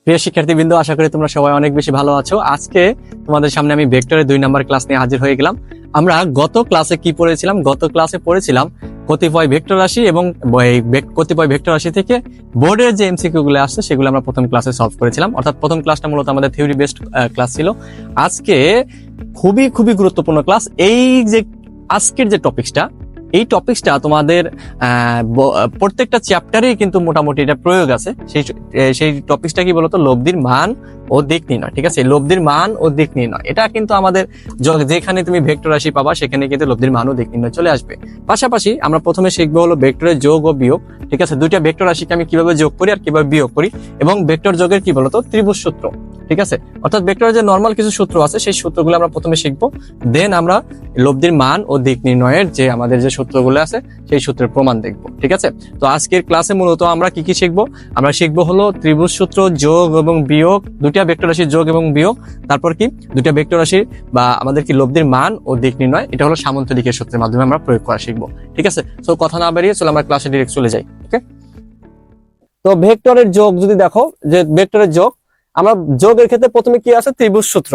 প্রিয় শিক্ষার্থীবৃন্দ, আশা করি তোমরা সবাই অনেক বেশি ভালো আছো। আজকে তোমাদের সামনে আমি ভেক্টরের 2 নাম্বার ক্লাস নিয়ে হাজির হয়ে গেলাম। আমরা গত ক্লাসে কি পড়েছিলাম? গত ক্লাসে পড়েছিলাম কতিপয় ভেক্টর রাশি এবং কতিপয় ভেক্টর রাশি থেকে বোর্ডের যে এমসিকিউ গুলো আসছে সেগুলো আমরা প্রথম ক্লাসে সলভ করেছিলাম। অর্থাৎ প্রথম ক্লাসটা মূলত আমাদের থিওরি বেসড ক্লাস ছিল। আজকে খুবই খুবই গুরুত্বপূর্ণ ক্লাস। এই যে আজকের যে টপিকসটা, এই টপিকসটা তোমাদের প্রত্যেকটা চ্যাপ্টারেই কিন্তু মোটামুটি এটা প্রয়োগ আছে। সেই টপিকসটা কি বলতো? লব্ধির মান ও দিক নির্ণয়। ঠিক আছে, লব্ধির মান ও দিক নির্ণয় এটা কিন্তু আমাদের যেখানে তুমি ভেক্টর রাশি পাবা সেখানে কিন্তু লব্ধির মান ও দিক নির্ণয় চলে আসবে। পাশাপাশি আমরা প্রথমে শিখবো হলো ভেক্টরের যোগ ও বিয়োগ। ঠিক আছে, দুইটা ভেক্টর রাশিকে আমি কিভাবে যোগ করি আর কিভাবে বিয়োগ করি, এবং ভেক্টর যোগের কি বলতো ত্রিভুজ সূত্র। ঠিক আছে, অর্থাৎ ভেক্টরের যে নরমাল কিছু সূত্র আছে সেই সূত্রগুলো আমরা প্রথমে শিখবো, দেন আমরা লব্ধির মান ও দিক নির্ণয়ের যে আমাদের যে সূত্রগুলো আছে সেই সূত্রের প্রমাণ দেখবো। ঠিক আছে, তো আজকের ক্লাসে মূলত আমরা কি কি শিখবো? আমরা শিখবো হলো ত্রিভুজ সূত্র, যোগ এবং বিয়োগ, দুইটা ভেক্টর রাশির যোগ এবং বিয়োগ, তারপর কি দুইটা ভেক্টর রাশির বা আমাদের কি লব্ধির মান ও দিক নির্ণয়, এটা হলো সামন্তরিকের সূত্রের মাধ্যমে আমরা প্রয়োগ করা শিখবো। ঠিক আছে, তো কথা না বেরিয়ে চলো আমরা ক্লাসে ডিরেক্ট চলে যাই। ওকে, তো ভেক্টরের যোগ যদি দেখো, যে ভেক্টরের যোগ, আমরা যোগের ক্ষেত্রে প্রথমে কি আছে? ত্রিভুজ সূত্র।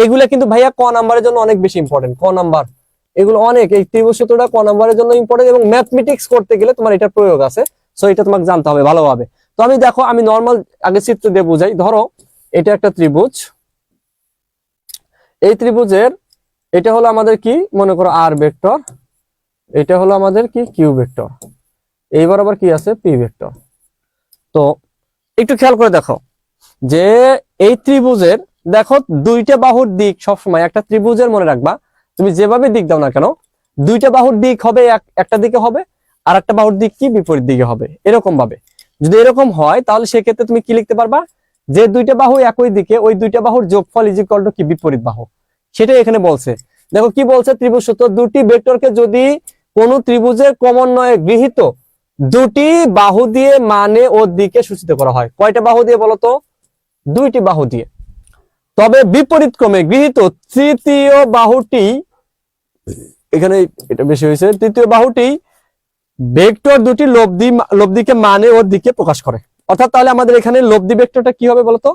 এগুলা কিন্তু ভাইয়া ক নাম্বারের জন্য অনেক বেশি ইম্পর্টেন্ট। ক নাম্বার এগুলো অনেক, এই ত্রিভুজ সূত্রটা ক নাম্বারের জন্য ইম্পর্টেন্ট, এবং ম্যাথমেটিক্স করতে গেলে তোমার এটা প্রয়োগ আছে। সো এটা তোমাকে জানতে হবে ভালোভাবে। তো আমি দেখো, আমি নর্মাল আগে চিত্র দিয়ে বুঝাই। ধরো এটা একটা ত্রিভুজ, এই ত্রিভুজের এটা হলো আমাদের কি, মনে করো আর ভেক্টর, এটা হলো আমাদের কি কিউ ভেক্টর, এইবার আবার কি আছে পি ভেক্টর। তো একটু খেয়াল করে দেখো যে এই ত্রিভুজের দেখো দুইটা বাহুর দিক সবসময়, একটা ত্রিভুজের মনে রাখবা তুমি যেভাবে দিক দাও না কেন, দুইটা বাহুর দিক হবে একটা দিকে হবে, আর একটা বাহুর দিক কি বিপরীত দিকে হবে। এরকম ভাবে যদি এরকম হয় তাহলে সেক্ষেত্রে তুমি কি লিখতে পারবা? যে দুইটা বাহু একই দিকে, ওই দুইটা বাহুর যোগফল ইজ ইকুয়াল টু কি বিপরীত বাহু। সেটাই এখানে বলছে। দেখো কি বলছে, ত্রিভুজ সূত্র, দুটি ভেক্টরকে যদি কোন ত্রিভুজের ক্রমান্বয়ে গৃহীত দুটি বাহু দিয়ে মানে ও দিকে সূচিত করা হয়। কয়টা বাহু দিয়ে বলতো? দুইটি বাহু দিয়ে। তবে বিপরীত ক্রমে গৃহীত তৃতীয় বাহুটি, এখানে এটা বেশি হয়েছে, তৃতীয় বাহুটি ভেক্টর দুটি লব্ধিকে মানে ও দিকে প্রকাশ করে। অর্থাৎ তাহলে আমাদের এখানে লব্ধি ভেক্টরটা কি হবে বলতো?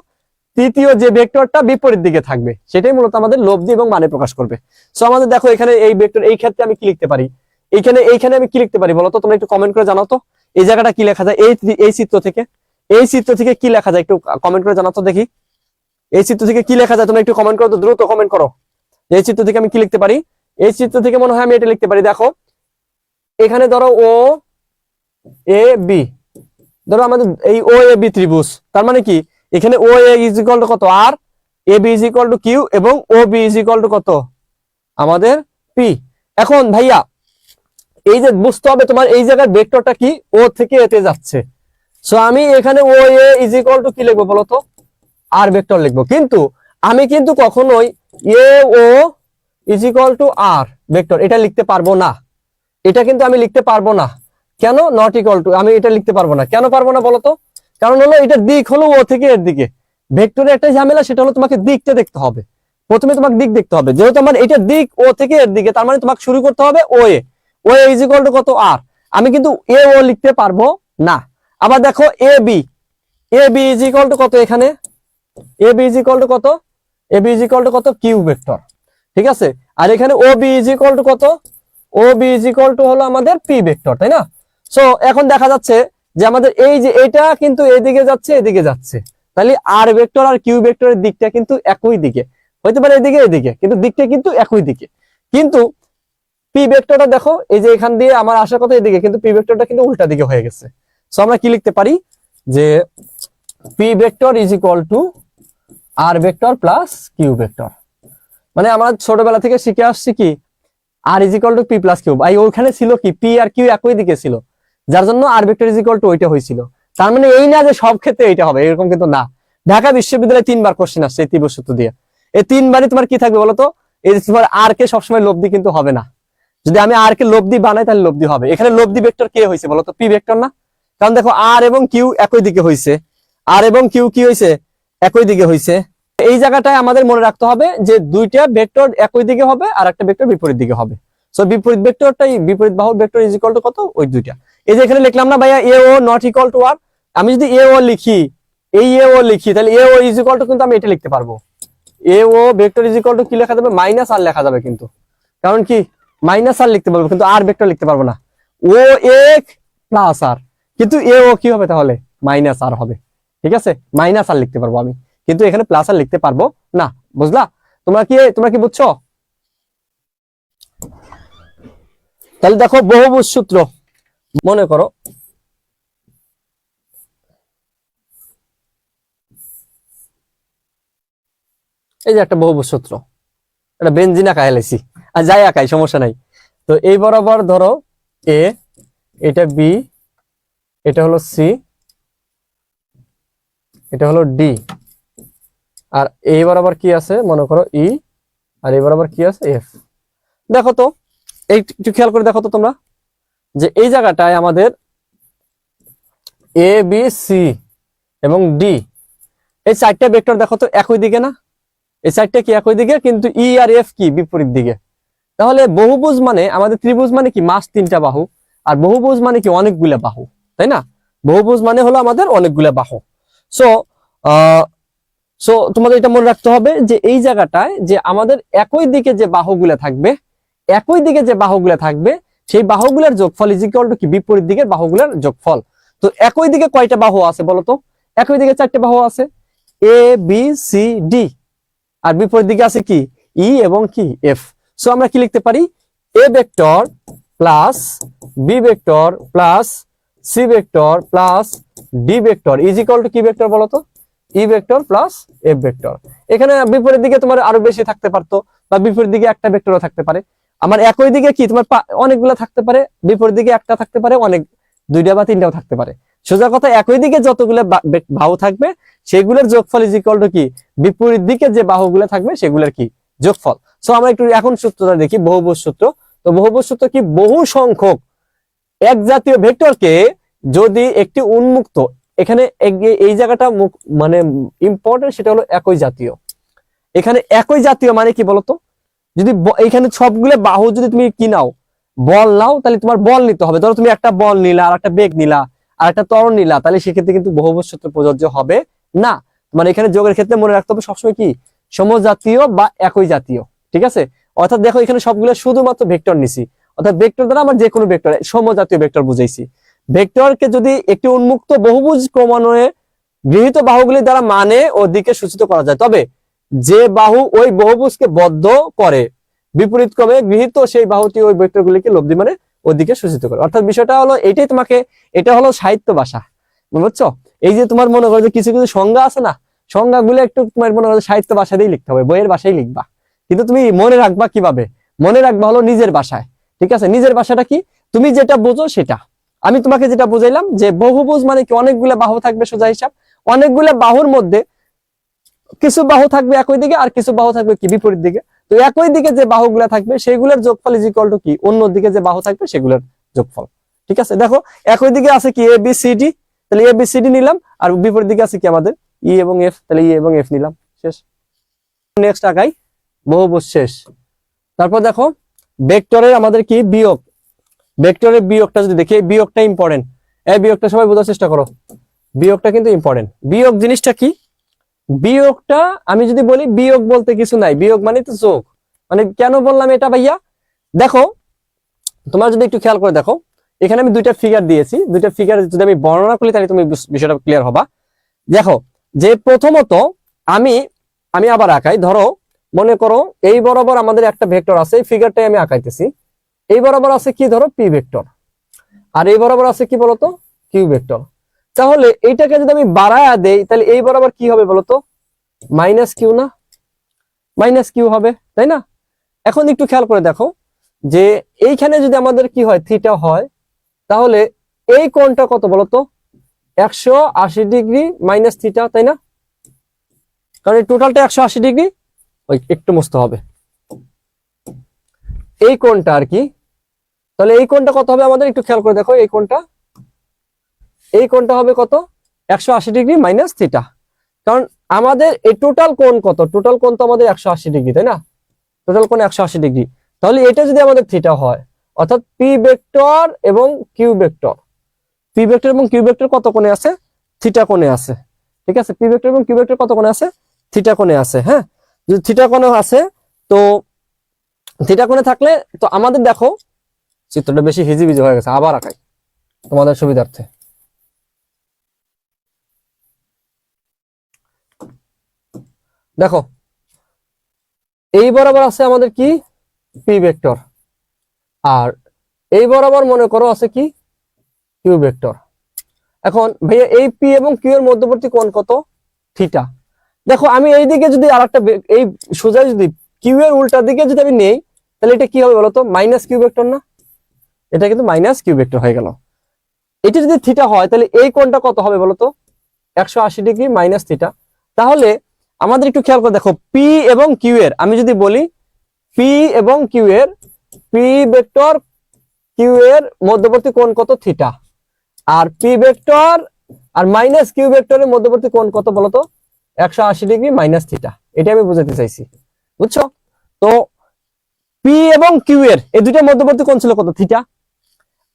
তৃতীয় যে ভেক্টরটা বিপরীত দিকে থাকবে সেটাই মূলত আমাদের লব্ধি এবং মানে প্রকাশ করবে। সো আমাদের দেখো এখানে এই ভেক্টর, এই ক্ষেত্রে আমি কি লিখতে পারি? এইখানে আমি কি লিখতে পারি বলতো? তোমরা একটু কমেন্ট করে জানাও তো, এই জায়গাটা কি লেখা যায়? এই চিত্র থেকে কি লেখা যায়? একটু কমেন্ট করে জানাও তো দেখি, এই চিত্র থেকে কি লেখা যায়? তোমরা একটু কমেন্ট করো তো, দ্রুত কমেন্ট করো। এই চিত্র থেকে আমি কি লিখতে পারি? এই চিত্র থেকে মনে হয় আমি এটা লিখতে পারি। দেখো এখানে ধরো ও এ বি, ধরো আমাদের এই ও এ বি ত্রিভুজ, তার মানে কি এখানে O A is equal to কত? আর, A B is equal to Q, এবং O B is equal to কত? আমাদের পি। এখন ভাইয়া এই যে বুঝতে হবে তোমার, এই জায়গার ভেক্টরটা কি ও থেকে এতে যাচ্ছে। সো আমি এখানে O A is equal to কি লিখবো বলতো? আর ভেক্টর লিখবো। কিন্তু আমি কিন্তু কখনোই A O is equal to R vector এটা লিখতে পারবো না। এটা কিন্তু আমি লিখতে পারবো না। কেন? নট ইকুয়াল টু, আমি এটা লিখতে পারবো না। কেন পারবো না বলতো? কারণ হলো এটার দিক হলো ও থেকে এর দিকে। ভেক্টরের একটা ঝামেলা, সেটা হলো তোমাকে দিকটা দেখতে হবে। প্রথমে তোমাকে দিক দেখতে হবে। যেহেতু আমার এটার দিক ও থেকে এর দিকে, তার মানে তোমাকে শুরু করতে হবে ও এ। ও এ ইজ ইকুয়াল টু কত? আর। আমি কিন্তু এ ও লিখতে পারবো না। আবার দেখো A B, A B is equal to কত? এখানে A B is equal to কত? A B is equal to কত? Q vector. ঠিক আছে, আর এখানে O B is equal to কত? O B is equal to হলো আমাদের পি ভেক্টর, তাই না? সো এখন দেখা যাচ্ছে যে আমাদের এই যে এটা কিন্তু এদিকে যাচ্ছে, এদিকে যাচ্ছে, তাহলে আর ভেক্টর আর কিউ ভেক্টরের দিকটা কিন্তু একই দিকে হইতে পারে, এদিকে এদিকে, কিন্তু দিকটা কিন্তু একই দিকে। কিন্তু পি ভেক্টরটা দেখো, এই যে এখান দিয়ে আমার আসার কথা এদিকে, কিন্তু পি ভেক্টরটা কিন্তু উল্টা দিকে হয়ে গেছে। সো আমরা কি লিখতে পারি? যে P vector is equal to R vector plus Q vector. মানে আমরা ছোটবেলা থেকে শিখে আসছি কি, R is equal to P plus Q. ভাই ওইখানে ছিল কি পি আর কিউ একই দিকে ছিল, যার জন্য আর ভেক্টর ইজ ইকুয়াল টু ওইটা হয়েছিল। তার মানে এই না যে সব ক্ষেত্রে এটা হবে, এরকম কিন্তু না। ঢাকা বিশ্ববিদ্যালয়ে 3বার কোশ্চেন আসছে এই ত্রিভুজ সূত্র দিয়ে। এই 3বারই তোমার কি থাকবে বলতো? এই তোমার আর কে সবসময় লব্ধি কিন্তু হবে না। যদি আমি আর কে লব্ধি বানাই তাহলে লব্ধি হবে। এখানে লব্ধি ভেক্টর কে হয়েছে বলতো? পি ভেক্টর না? কারণ দেখো আর এবং কিউ একই দিকে হয়েছে, আর এবং কিউ কি হয়েছে? একই দিকে হয়েছে। এই জায়গাটায় আমাদের মনে রাখতে হবে যে দুইটা ভেক্টর একই দিকে হবে আর একটা ভেক্টর বিপরীত দিকে হবে। সো বিপরীত ভেক্টরটাই, বিপরীত বাহুর ভেক্টর ইজ ইকুয়াল টু কত? ওই দুইটা। এই যে এখানে লিখলাম না ভাইয়া এ ও নট ইকুয়াল টু আর, আমি যদি এ ও লিখি এই এ ও লিখি, তাহলে এ ও ইজ ইকুয়াল টু কিন্তু আমি এটা লিখতে পারবো, এ ও ভেক্টর ইজ ইকুয়াল টু কি লেখা যাবে, মাইনাস আর লেখা যাবে কিন্তু, কারণ কি মাইনাস আর লিখতে পারবো কিন্তু আর ভেক্টর লিখতে পারবো না, ও এ প্লাস আর, কিন্তু এ ও কি হবে তাহলে মাইনাস আর হবে, ঠিক আছে, মাইনাস আর লিখতে পারবো আমি, কিন্তু এখানে প্লাস আর লিখতে পারবো না, বুঝলা? তোমরা কি বুঝছো? তাহলে দেখো বহুভুজ সূত্র, মনে করো এই যে একটা বহুভুজ সূত্র, এটা বেনজিন আঁকায় লাইছি, আর যাই আঁকাই সমস্যা নাই। তো এই বরাবর ধরো এ, এটা বি, এটা হলো সি, এটা হলো ডি, আর এই বরাবর কি আছে মনে করো ই, আর এই বরাবর কি আছে এফ। দেখো তো একটু খেয়াল করে দেখো তো তোমরা, যে এই জায়গাটায় আমাদের এ বি সি এবং ডি, এই চারটা ভেক্টর দেখো তো একই দিকে না, এই চারটা কি একই দিকে, কিন্তু ই আর এফ কি বিপরীত দিকে। তাহলে বহুভুজ মানে আমাদের ত্রিভুজ মানে কি মাস তিনটা বাহু, আর বহুভুজ মানে কি অনেকগুলা বাহু, তাই না? বহুভুজ মানে হলো আমাদের অনেকগুলা বাহু। সো সো তোমাদের এটা মনে রাখতে হবে যে এই জায়গাটায় যে আমাদের একই দিকে যে বাহুগুলা থাকবে, একই দিকে যে বাহুগুলা থাকবে সেই বাহুগুলার যোগফল ইজ ইকুয়াল টু কি বিপরীত দিকের বাহুগুলার যোগফল। তো একই দিকে কয়টা বাহু আছে বলতো? একই দিকে চারটে বাহু আছে, এ বি সি ডি, আর বিপরীত দিকে আছে কি ই এবং কি এফ। সো আমরা কি লিখতে পারি, A vector plus B vector plus C vector plus D vector is equal to কি ভেক্টর বলতো, E vector plus F vector. এখানে বিপরীত দিকে তোমার আরো বেশি থাকতে পারতো, বা বিপরীত দিকে একটা ভেক্টরও থাকতে পারে। আমার একই দিকে কি তোমার অনেকগুলো থাকতে পারে, বিপরীত দিকে একটা থাকতে পারে, অনেক দুইটা বা তিনটাও থাকতে পারে। সোজা কথা একই দিকে যতগুলো বাহু থাকবে সেগুলোর যোগফল ইজ ইকুয়াল টু কি বিপরীত দিকে যে বাহুগুলো থাকবে সেগুলোর কি যোগফল। সো আমরা একটু এখন সূত্রটা দেখি, বহুভুজ সূত্র। তো বহুভুজ সূত্র কি, বহু সংখ্যক এক জাতীয় ভেক্টরকে যদি একটি উন্মুক্ত, এখানে এই জায়গাটা মানে ইম্পর্টেন্ট, সেটা হলো একই জাতীয়। এখানে একই জাতীয় মানে কি বলতো, যদি এখানে সবগুলো বাহু যদি তুমি কি নাও, বল নাও, তাহলে তোমার বল নিতে হবে। ধরো তুমি একটা বল নিলা, আর একটা বেগ নিলা, আর একটা ত্বরণ নিলা, তাহলে সেক্ষেত্রে কিন্তু বহুভুজ সূত্র প্রযোজ্য হবে না। মানে এখানে যোগের ক্ষেত্রে মনে রাখতে হবে সবসময় কি সমজাতীয় বা একই জাতীয়, ঠিক আছে? অর্থাৎ দেখো এখানে সবগুলো শুধুমাত্র ভেক্টর নিছি, অর্থাৎ ভেক্টর দ্বারা আমার যে কোনো ভেক্টর সমজাতীয় ভেক্টর বুঝাইছি। ভেক্টরকে যদি একটি উন্মুক্ত বহুভুজ ক্রমান্বয়ে গৃহীত বাহুগুলির দ্বারা মানে ও দিকে সূচিত করা যায়, তবে যে বাহু ওই বহুভুজকে বদ্ধ করে বিপরীত ক্রমে গৃহীত সেই বাহুটি ওই ভেক্টরগুলিকে লব্ধি মানে ওদিকে সূচিত করে। অর্থাৎ বিষয়টা হলো এটাই, তোমাকে এটা হলো সাহিত্য ভাষা, বুঝছো? এই যে তোমার মনে করো যে কিছু কিছু সংজ্ঞা আছে না, সংজ্ঞাগুলো একটু তোমার মনে করো সাহিত্য ভাষাতেই লিখতে হবে, বইয়ের ভাষায় লিখবা, কিন্তু তুমি মনে রাখবা কিভাবে, মনে রাখবা হলো নিজের ভাষায়, ঠিক আছে? নিজের ভাষাটা কি, তুমি যেটা বোঝো সেটা। আমি তোমাকে যেটা বুঝাইলাম যে বহুভুজ মানে কি অনেকগুলো বাহু থাকবে, সোজা হিসাব, অনেকগুলো বাহুর মধ্যে কিছু বাহু থাকবে একই দিকে আর কিছু বাহু থাকবে কি বিপরীত দিকে। তো একই দিকে যে বাহুগুলা থাকবে সেগুলোর যোগফল ইজ ইকুয়াল টু কি অন্য দিকে যে বাহু থাকবে সেগুলোর যোগফল, ঠিক আছে? দেখো একই দিকে আছে কি এ বি সি ডি, তাহলে এ বি সি ডি নিলাম, আর বিপরীত দিকে আছে কি আমাদের ই এবং এফ, তাহলে ই এবং এফ নিলাম, শেষ। নেক্সট আগাই, বহুভুজ শেষ। তারপর দেখো ভেক্টরের আমাদের কি বিয়োগ, ভেক্টরের বিয়োগটা যদি দেখি, বিয়োগটা ইম্পর্টেন্ট, এই বিয়োগটা সবাই বোঝার চেষ্টা করো, বিয়োগটা কিন্তু ইম্পর্টেন্ট। বিয়োগ জিনিসটা কি, বিয়োগটা আমি যদি বলি, বিয়োগ বলতে কিছু নাই, বিয়োগ মানে তো যোগ। মানে কেন বললাম এটা ভাইয়া, দেখো তোমরা যদি একটু খেয়াল করে দেখো, এখানে আমি দুইটা ফিগার দিয়েছি, দুইটা ফিগার যদি আমি বর্ণনা করি তাহলে তুমি বিষয়টা ক্লিয়ার হবা। দেখো যে প্রথমত আমি আমি আবার আঁকাই, ধরো মনে করো এই বরাবর আমাদের একটা ভেক্টর আছে, এই ফিগারটাই আমি আঁকাইতেছি, এই বরাবর আছে কি ধরো পি ভেক্টর, আর এই বরাবর আছে কি বলতো কিউ ভেক্টর। তাহলে এইটাকে যদি আমি বাড়ায়া দেই তাহলে এই বরাবর কি হবে বলতো, মাইনাস কিউ না, মাইনাস কিউ হবে, তাই না? এখন একটু খেয়াল করে দেখো যে এইখানে যদি আমাদের কি হয় থিটা হয়, তাহলে এই কোণটা কত বলতো 180 ডিগ্রি মাইনাস থিটা, তাই না? কারণ এই টোটালটা 180 ডিগ্রি, ওই একটু মুছতে হবে এই কোণটা আর কি। তাহলে এই কোণটা কত হবে আমাদের একটু খেয়াল করে দেখো, এই কোণটা হবে কত 180 ডিগ্রি মাইনাস থিটা। কারণ আমাদের এই টোটাল কোণ কত, টোটাল কোণ তো আমাদের 180 ডিগ্রি, তাই না? টোটাল কোণ 180 ডিগ্রি, তাহলে এটা যদি আমাদের থিটা হয়, অর্থাৎ পি ভেক্টর এবং কিউ ভেক্টর, পি ভেক্টর এবং কিউ ভেক্টর কত কোণে আছে, থিটা কোণে আছে, ঠিক আছে, পি ভেক্টর এবং কিউ ভেক্টর কত কোণে আছে? থিটা কোণে আছে। হ্যাঁ, যদি থিটা কোণে আছে তো থিটা কোণে থাকলে তো আমাদের দেখো চিত্রটা বেশি হিজিবিজি হয়ে গেছে, আবার আঁকাই তোমাদের সুবিধার্থে। দেখো এই বরাবর আছে আমাদের কি পি ভেক্টর, আর এই বরাবর মনে করো আছে কি কিউ ভেক্টর। এখন ভাইয়া এই পি এবং কিউ এর মধ্যবর্তী কোণ কত? থিটা। দেখো আমি এই দিকে যদি আরেকটা এই সোজা যদি কিউ এর উল্টা দিকে যদি আমি নেই তাহলে এটা কি হবে বলতো? মাইনাস কিউ ভেক্টর না? এটা কিন্তু মাইনাস কিউ ভেক্টর হয়ে গেল। এটা যদি থিটা হয় তাহলে এই কোণটা কত হবে বলতো? 180 ডিগ্রি মাইনাস থিটা। তাহলে আমাদের একটু খেয়াল করে দেখো, পি এবং কিউ এর আমি যদি বলি পি এবং কিউ এর পি ভেক্টর কিউ এর মধ্যবর্তী কোণ কত? থিটা। আর পি ভেক্টর আর মাইনাস কিউ ভেক্টরের মধ্যবর্তী কোণ কত বলতো? 180 ডিগ্রি মাইনাস থিটা। এটা আমি বোঝাতে চাইছি, বুঝছো? তো পি এবং কিউ এর এই দুইটার মধ্যবর্তী কোণ ছিল কত? থিটা।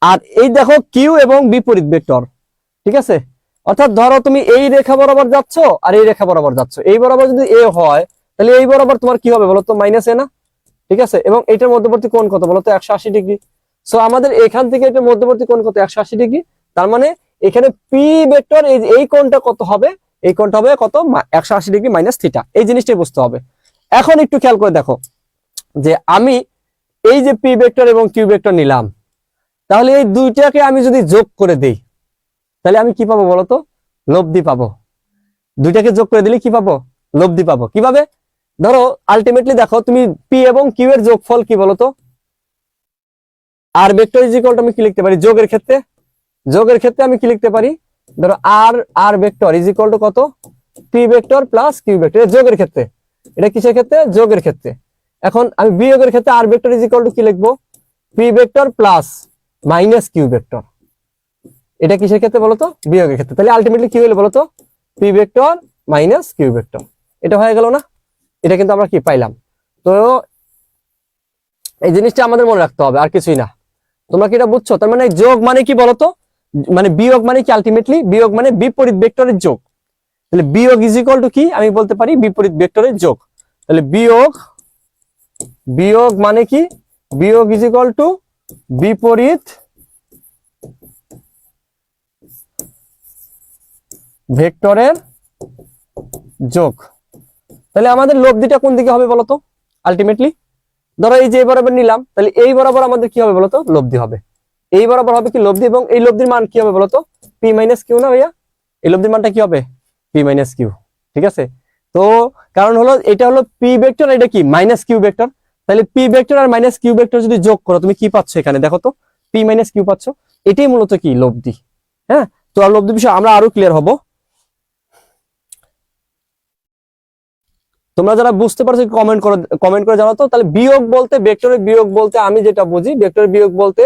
আর এই দেখো কিউ এবং বিপরীত ভেক্টর, ঠিক আছে? অর্থাৎ ধরো তুমি এই রেখা বরাবর যাচ্ছ আর এই রেখা বরাবর যাচ্ছ, এই বরাবর যদি এ হয় তাহলে এই বরাবর তোমার কি হবে বলতো? মাইনাস এ না? ঠিক আছে, এবং এটার মধ্যবর্তী কোণ কত বলতো? 180 ডিগ্রি। সো আমাদের এখান থেকে এটার মধ্যবর্তী কোণ কত? 180 ডিগ্রি। তার মানে এখানে পি ভেক্টর এই কোণটা কত হবে? এই কোণটা হবে কত? 180 ডিগ্রি মাইনাস থিটা। এই জিনিসটাই বুঝতে হবে। এখন একটু খেয়াল করে দেখো যে আমি এই যে পি ভেক্টর এবং কিউ ভেক্টর নিলাম, তাহলে এই দুইটাকে আমি যদি যোগ করে দেই তাহলে আমি কি পাবো বলতো? লব্ধি পাবো। দুইটাকে যোগ করে দিলে কি পাবো? লব্ধি পাবো। কিভাবে? ধরো আলটিমেটলি দেখো তুমি পি এবং কিউ এর যোগফল কি বলতো? আর ভেক্টর ইজ ইকুয়াল টু আমি কি লিখতে পারি যোগের ক্ষেত্রে? যোগের ক্ষেত্রে আমি কি লিখতে পারি? ধরো R vector is equal to কত? P vector plus Q vector. যোগের ক্ষেত্রে। এটা কিসের ক্ষেত্রে? যোগের ক্ষেত্রে। এখন আমি বিয়োগের ক্ষেত্রে R vector is equal to কি লিখবো? P vector plus minus Q vector. এটা কিসের ক্ষেত্রে বলতো? বিয়োগের ক্ষেত্রে। তাহলে আলটিমেটলি কি হলো বলতো? P vector minus Q vector. এটা হয়ে গেল না? এটা কিন্তু আমরা কি পাইলাম। তো এই জিনিসটা আমাদের মনে রাখতে হবে, আর কিছুই না। তোমরা কি এটা বুঝছো? তার মানে যোগ মানে কি বলতো? মানে বিয়োগ মানে কি? আলটিমেটলি বিয়োগ মানে বিপরীত ভেক্টরের যোগ। তাহলে বিয়োগ ইজ ইকুয়াল টু কি? আমি বলতে পারি বিপরীত ভেক্টরের যোগ। তাহলে বিয়োগ বিয়োগ মানে কি? বিয়োগ ইজ ইকুয়াল টু বিপরীত ভেক্টরের যোগ। তাহলে আমাদের লব্ধিটা কোন দিকে হবে বলতো? আলটিমেটলি ধরো এই যে এই বরাবর নিলাম, তাহলে এই বরাবর আমাদের কি হবে বলতো? লব্ধি হবে। এই বরাবর হবে কি? লব্ধি। এবং এই লব্ধির মান কি হবে বলতো? পি মাইনাস কিউ না ভাইয়া? এই লব্ধির মানটা কি হবে? P minus Q. ঠিক আছে, তো কারণ হলো এটা হলো পি ভেক্টর, এটা কি মাইনাস কিউ ভেক্টর। তাহলে পি ভেক্টর আর মাইনাস কিউ ভেক্টর যদি যোগ করো তুমি কি পাচ্ছ এখানে? দেখো তো, পি মাইনাস কিউ পাচ্ছ। এটাই মূলত কি? লব্ধি। হ্যাঁ, তো আর লব্ধি বিষয় আমরা আরো ক্লিয়ার হব। তোমরা যারা বুঝতে পারছো কমেন্ট করে জানাও তো। তাহলে বিয়োগ বলতে, ভেক্টরের বিয়োগ বলতে আমি যেটা বুঝি, ভেক্টরের বিয়োগ বলতে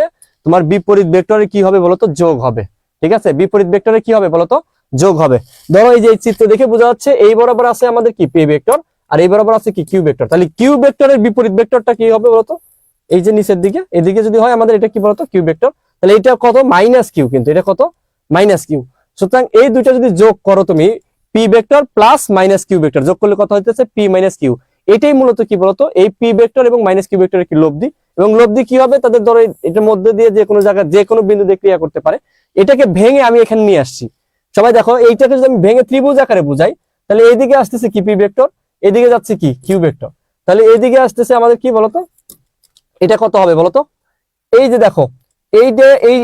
তোমার বিপরীত ভেক্টরের কি হবে বলতো? যোগ হবে। ঠিক আছে, বিপরীত ভেক্টরের কি হবে বলতো? যোগ হবে। ধরো এই যে এই চিত্র দেখে বোঝা যাচ্ছে এই বরাবর আছে আমাদের কি? পি ভেক্টর, আর এই বরাবর আছে কি? Q vector. তাহলে কিউ ভেক্টরের বিপরীত ভেক্টরটা কি হবে বলতো? এই যে নিচের দিকে, এদিকে যদি হয় আমাদের এটা কি বলতো? Q vector. তাহলে এটা কত? মাইনাস কিউ, কিন্তু এটা কত? Minus Q. সুতরাং এই দুইটা যদি যোগ করো তুমি, P vector plus minus Q vector যোগ করলে কত হইতেছে? P minus Q. এটাই মূলত কি বলতো? এই পি ভেক্টর এবং মাইনাস কিউ ভেক্টরের কি লব্ধি। এবং লব্ধি কি হবে? তাদের ধরো এটার মধ্যে দিয়ে যে কোনো জায়গায় যে কোনো বিন্দু দিয়ে ক্রিয়া করতে পারে। এটাকে ভেঙে আমি এখানে নিয়ে আসছি। সবাই দেখো, এইটাকে যদি আমি ভেঙে ত্রিভুজ আকারে বুঝাই, তাহলে এইদিকে আসতেছে কি? P vector. এদিকে যাচ্ছে কি? Q vector. তাহলে এইদিকে আসতেছে আমাদের কি বলতো? এটা কত হবে বলতো? এই যে দেখো,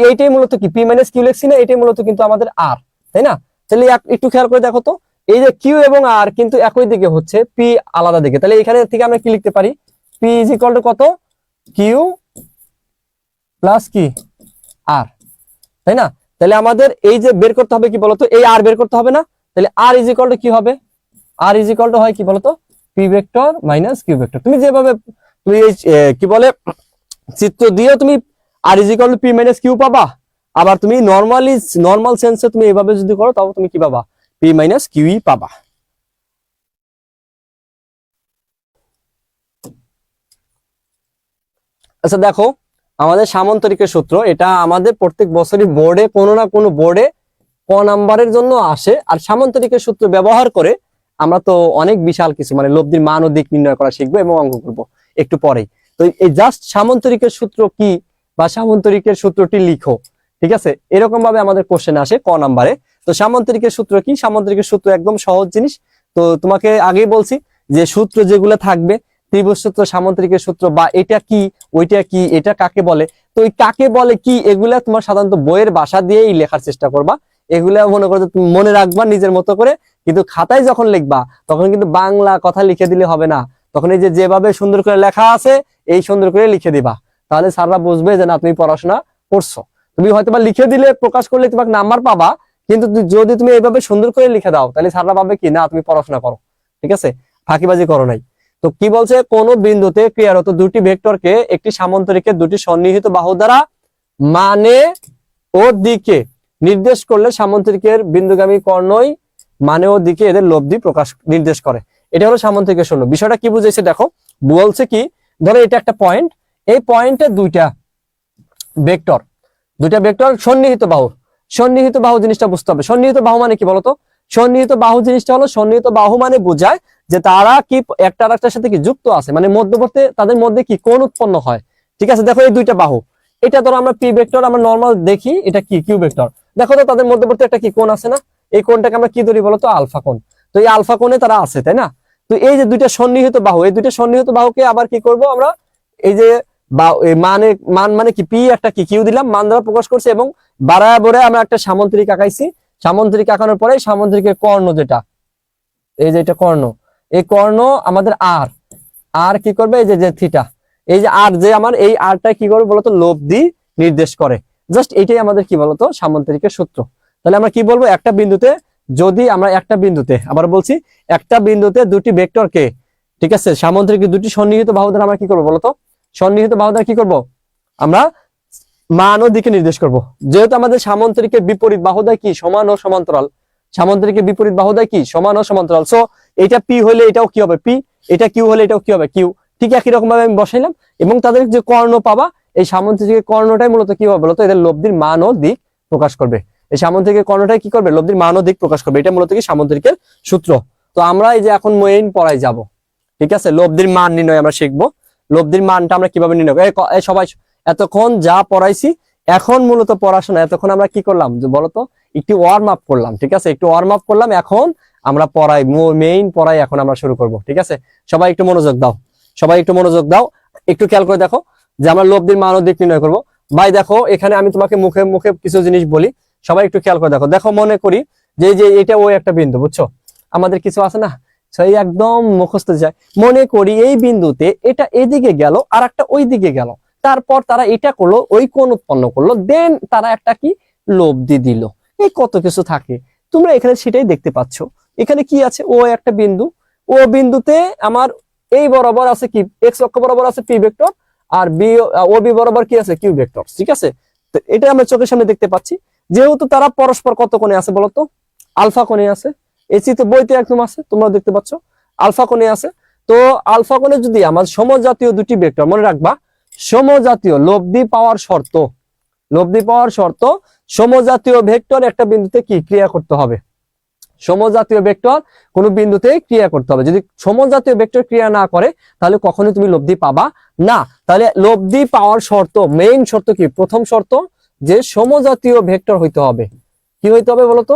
এইটাই মূলত কি? পি মাইনাস কিউ লিখছি না? এটাই মূলত কিন্তু আমাদের আর, তাই না? তাহলে একটু খেয়াল করে দেখো তো, এই যে কিউ এবং আর কিন্তু একই দিকে হচ্ছে, পি আলাদা দিকে। তাহলে এখানে থেকে আমরা কি লিখতে পারি? পি ইজ ইকুয়াল টু কত? কিউ প্লাস কি? আর, তাই না? তাহলে আমাদের এই যে বের করতে হবে কি বলতো? এই আর বের করতে হবে না? তাহলে আর ইজ ইকুয়াল টু কি হবে? আর ইজ ইকুয়াল টু হয় কি বলতো? P vector minus Q vector. তুমি যেভাবে তুমি এই কি বলে চিত্র দিয়ে তুমি R is equal to P minus Q পাবা। আবার তুমি নর্মাল সেন্সে তুমি এভাবে যদি করো তাও তুমি কি পাবা? পি মাইনাস কিউই পাবা। আচ্ছা দেখো, আমাদের সামান্তরিকের সূত্র, এটা আমাদের প্রত্যেক বছরই বোর্ডে কোনো না কোনো বোর্ডে ক নাম্বারের জন্য আসে। আর সামান্তরিকের সূত্র ব্যবহার করে আমরা তো অনেক বিশাল কিছু মানে লব্ধির মান ও দিক নির্ণয় করা শিখবো এবং অঙ্ক করবো একটু পরেই। তো এই জাস্ট সামান্তরিকের সূত্র কি বা সামান্তরিকের সূত্রটি লিখো, ঠিক আছে, এরকম ভাবে আমাদের কোশ্চেন আসে ক নাম্বারে। তো সামান্তরিকের সূত্র কি? সামান্তরিকের সূত্র একদম সহজ জিনিস। তো তোমাকে আগেই বলছি যে সূত্র যেগুলো থাকবে, ত্রিভুজ সূত্র, সামান্তরিকের সূত্র, বা এটা কি ওইটা কি, এটা কাকে বলে, তো ওই কাকে বলে কি, এগুলা তোমার সাধারণত বইয়ের ভাষা দিয়েই লেখার চেষ্টা করবা। এগুলা মনে করো তুমি মনে রাখবা নিজের মতো করে, কিন্তু খাতায় যখন লিখবা তখন কিন্তু বাংলা কথা লিখে দিলে হবে না। তখন এই যে যেভাবে সুন্দর করে লেখা আছে এই সুন্দর করে লিখে দিবা, তাহলে স্যাররা বুঝবে যে না তুমি পড়াশোনা করছো। তুমি হয়তোবা লিখে দিলে, প্রকাশ করলে তোমাকে নাম্বার পাবা, কিন্তু যদি তুমি এইভাবে সুন্দর করে লিখে দাও তাহলে স্যাররা ভাবে কি না তুমি পড়াশোনা করো, ঠিক আছে, ফাঁকিবাজি করো নাই। তো কি বলছে, কোন বিন্দুতে ক্রিয়ারত দুটি ভেক্টরকে একটি সামান্তরিকের দুটি সন্নিহিত বাহু দ্বারা মানে ও দিকে নির্দেশ করলে সামান্তরিকের বিন্দুগামী কর্ণই মানে ও দিকে এদের লব্ধি প্রকাশ নির্দেশ করে। এটা হলো সামান্তরিকের শূন্য। বিষয়টা কি বুঝাইছে দেখো, বলছে কি, ধরো এটা একটা পয়েন্ট, এই পয়েন্টে দুইটা ভেক্টর সন্নিহিত বাহু। সন্নিহিত বাহু জিনিসটা বুঝতে হবে। সন্নিহিত বাহু মানে কি বলতো? সন্নিহিত বাহু জিনিসটা হলো, সন্নিহিত বাহু মানে বোঝায় যে তারা কি একটা আরেকটার সাথে কি যুক্ত আছে, মানে মধ্যবর্তী তাদের মধ্যে কি কোণ উৎপন্ন হয়, ঠিক আছে। দেখো এই দুইটা বাহু, এটা ধরো আমরা পি ভেক্টর, আমরা নর্মাল দেখি, এটা কি কিউ ভেক্টর। দেখো তো তাদের মধ্যবর্তী একটা কি কোণ আছে না, এই কোণটাকে আমরা কি ধরি বলতো? আলফা কোণ। তো এই আলফা কোণে তারা আছে, তাই না? তো এই যে দুইটা সন্নিহিত বাহু, এই দুইটা সন্নিহিত বাহুকে আবার কি করব আমরা, এই যে মান মানে কি পি একটা কি কিউ দিলাম, মান দ্বারা প্রকাশ করছি, এবং বাড়ায় বড়ায় আমরা একটা সামান্তরিক আঁকাইছি। সামান্তরিক আঁকানোর পরে সামান্তরিকের কর্ণ যেটা, এই যে এটা কর্ণ, এই কর্ণ আমাদের আর আর কি করবে, এই যে থিটা, এই যে আর, যে আমার এই আরটা কি করবে বলতো? লব্ধি নির্দেশ করে। জাস্ট এইটাই আমাদের কি বলতো? সামান্তরিকের সূত্র। তাহলে আমরা কি বলবো, একটা বিন্দুতে, যদি আমরা একটা বিন্দুতে, আবার বলছি, একটা বিন্দুতে দুটি ভেক্টরকে, ঠিক আছে, সামান্তরিকের দুটি সন্নিহিত বাহু দ্বারা আমরা কি করবো বলতো? সন্নিহিত বাহু দ্বারা কি করব আমরা? মান ও দিকে নির্দেশ করব। যেহেতু আমাদের সামান্তরিকের বিপরীত বাহুদ্বয় কি? সমান ও সমান্তরাল। সামান্তরিকের বিপরীত বাহুদ্বয় কি? সমান ও সমান্তরাল। সো এটা পি হলে এটাও কি হবে? পি। এটা কিউ হলে এটাও কি হবে? কিউ। ঠিক একই রকম ভাবে আমি বসাইলাম, এবং তাদের যে কর্ণ পাবা, এই সামান্তরিকের কর্ণটাই মূলত কি হবে বলতো? এদের লব্ধির মান ও দিক প্রকাশ করবে। এই সামান্তরিকের কর্ণটাই কি করবে? লব্ধির মান ও দিক প্রকাশ করবে। এটা মূলত কি? সামান্তরিকের সূত্র। তো আমরা এই যে এখন মেইন পড়ায় যাব, ঠিক আছে, লব্ধির মান নির্ণয় আমরা শিখবো। লব্ধির মানটা আমরা কিভাবে নির্ণয় করি? সবাই এতক্ষণ যা পড়াইছি, এখন মূলত পড়াশোনা, এতক্ষণ আমরা কি করলাম যে বলতো? একটু ওয়ার্ম আপ করলাম, ঠিক আছে, একটু ওয়ার্ম আপ করলাম। এখন আমরা পড়াই, মেইন পড়াই এখন আমরা শুরু করব, ঠিক আছে। সবাই একটু মনোযোগ দাও, সবাই একটু মনোযোগ দাও, একটু খেয়াল করে দেখো যে আমরা লব্ধির মান ও দিক নির্ণয় করবো। ভাই দেখো, এখানে আমি তোমাকে মুখে মুখে কিছু জিনিস বলি, সবাই একটু খেয়াল করে দেখো। দেখো, মনে করি যে এটা ওই একটা বিন্দু, বুঝছো? আমাদের কিছু আছে না, সেই একদম মুখস্থ যায়। মনে করি এই বিন্দুতে এটা এদিকে গেল আর একটা ওই দিকে গেল, তারপর তারা এটা করলো, ওই কোণ উৎপন্ন করলো, দেন তারা একটা কি লব্ধি দিল। এই কত কিছু থাকে, তোমরা এখানে সেটাই দেখতে পাচ্ছ। এখানে কি আছে? ও একটা বিন্দু, ও বিন্দুতে আমার এই বরাবর আছে কি? এক্স অক্ষ বরাবর আছে পি ভেক্টর, আর বি ও বি বরাবর কি আছে? কিউ ভেক্টর, ঠিক আছে। তো এটা আমরা চোখের সামনে দেখতে পাচ্ছি। যেহেতু তারা পরস্পর কত কোণে আছে বলতো? আলফা কোণে আছে। এসি তো বইতে একদম আছে, তোমরা দেখতে পাচ্ছ আলফা কোণে আছে। তো আলফা কোণে যদি আমার সমজাতীয় দুটি ভেক্টর, মনে রাখবা সমজাতীয়, লব্ধি পাওয়ার শর্ত, লব্ধি পাওয়ার শর্ত, সমজাতীয় ভেক্টর একটা বিন্দুতে কি ক্রিয়া করতে হবে? সমজাতীয় ভেক্টর কোন বিন্দুতে ক্রিয়া করতে হবে। যদি সমজাতীয় ভেক্টর ক্রিয়া না করে তাহলে কখনোই তুমি লব্ধি পাবা না। তাহলে লব্ধি পাওয়ার শর্ত, মেইন শর্ত কি? প্রথম শর্ত যে সমজাতীয় ভেক্টর হইতে হবে। কি হইতে হবে বলতো?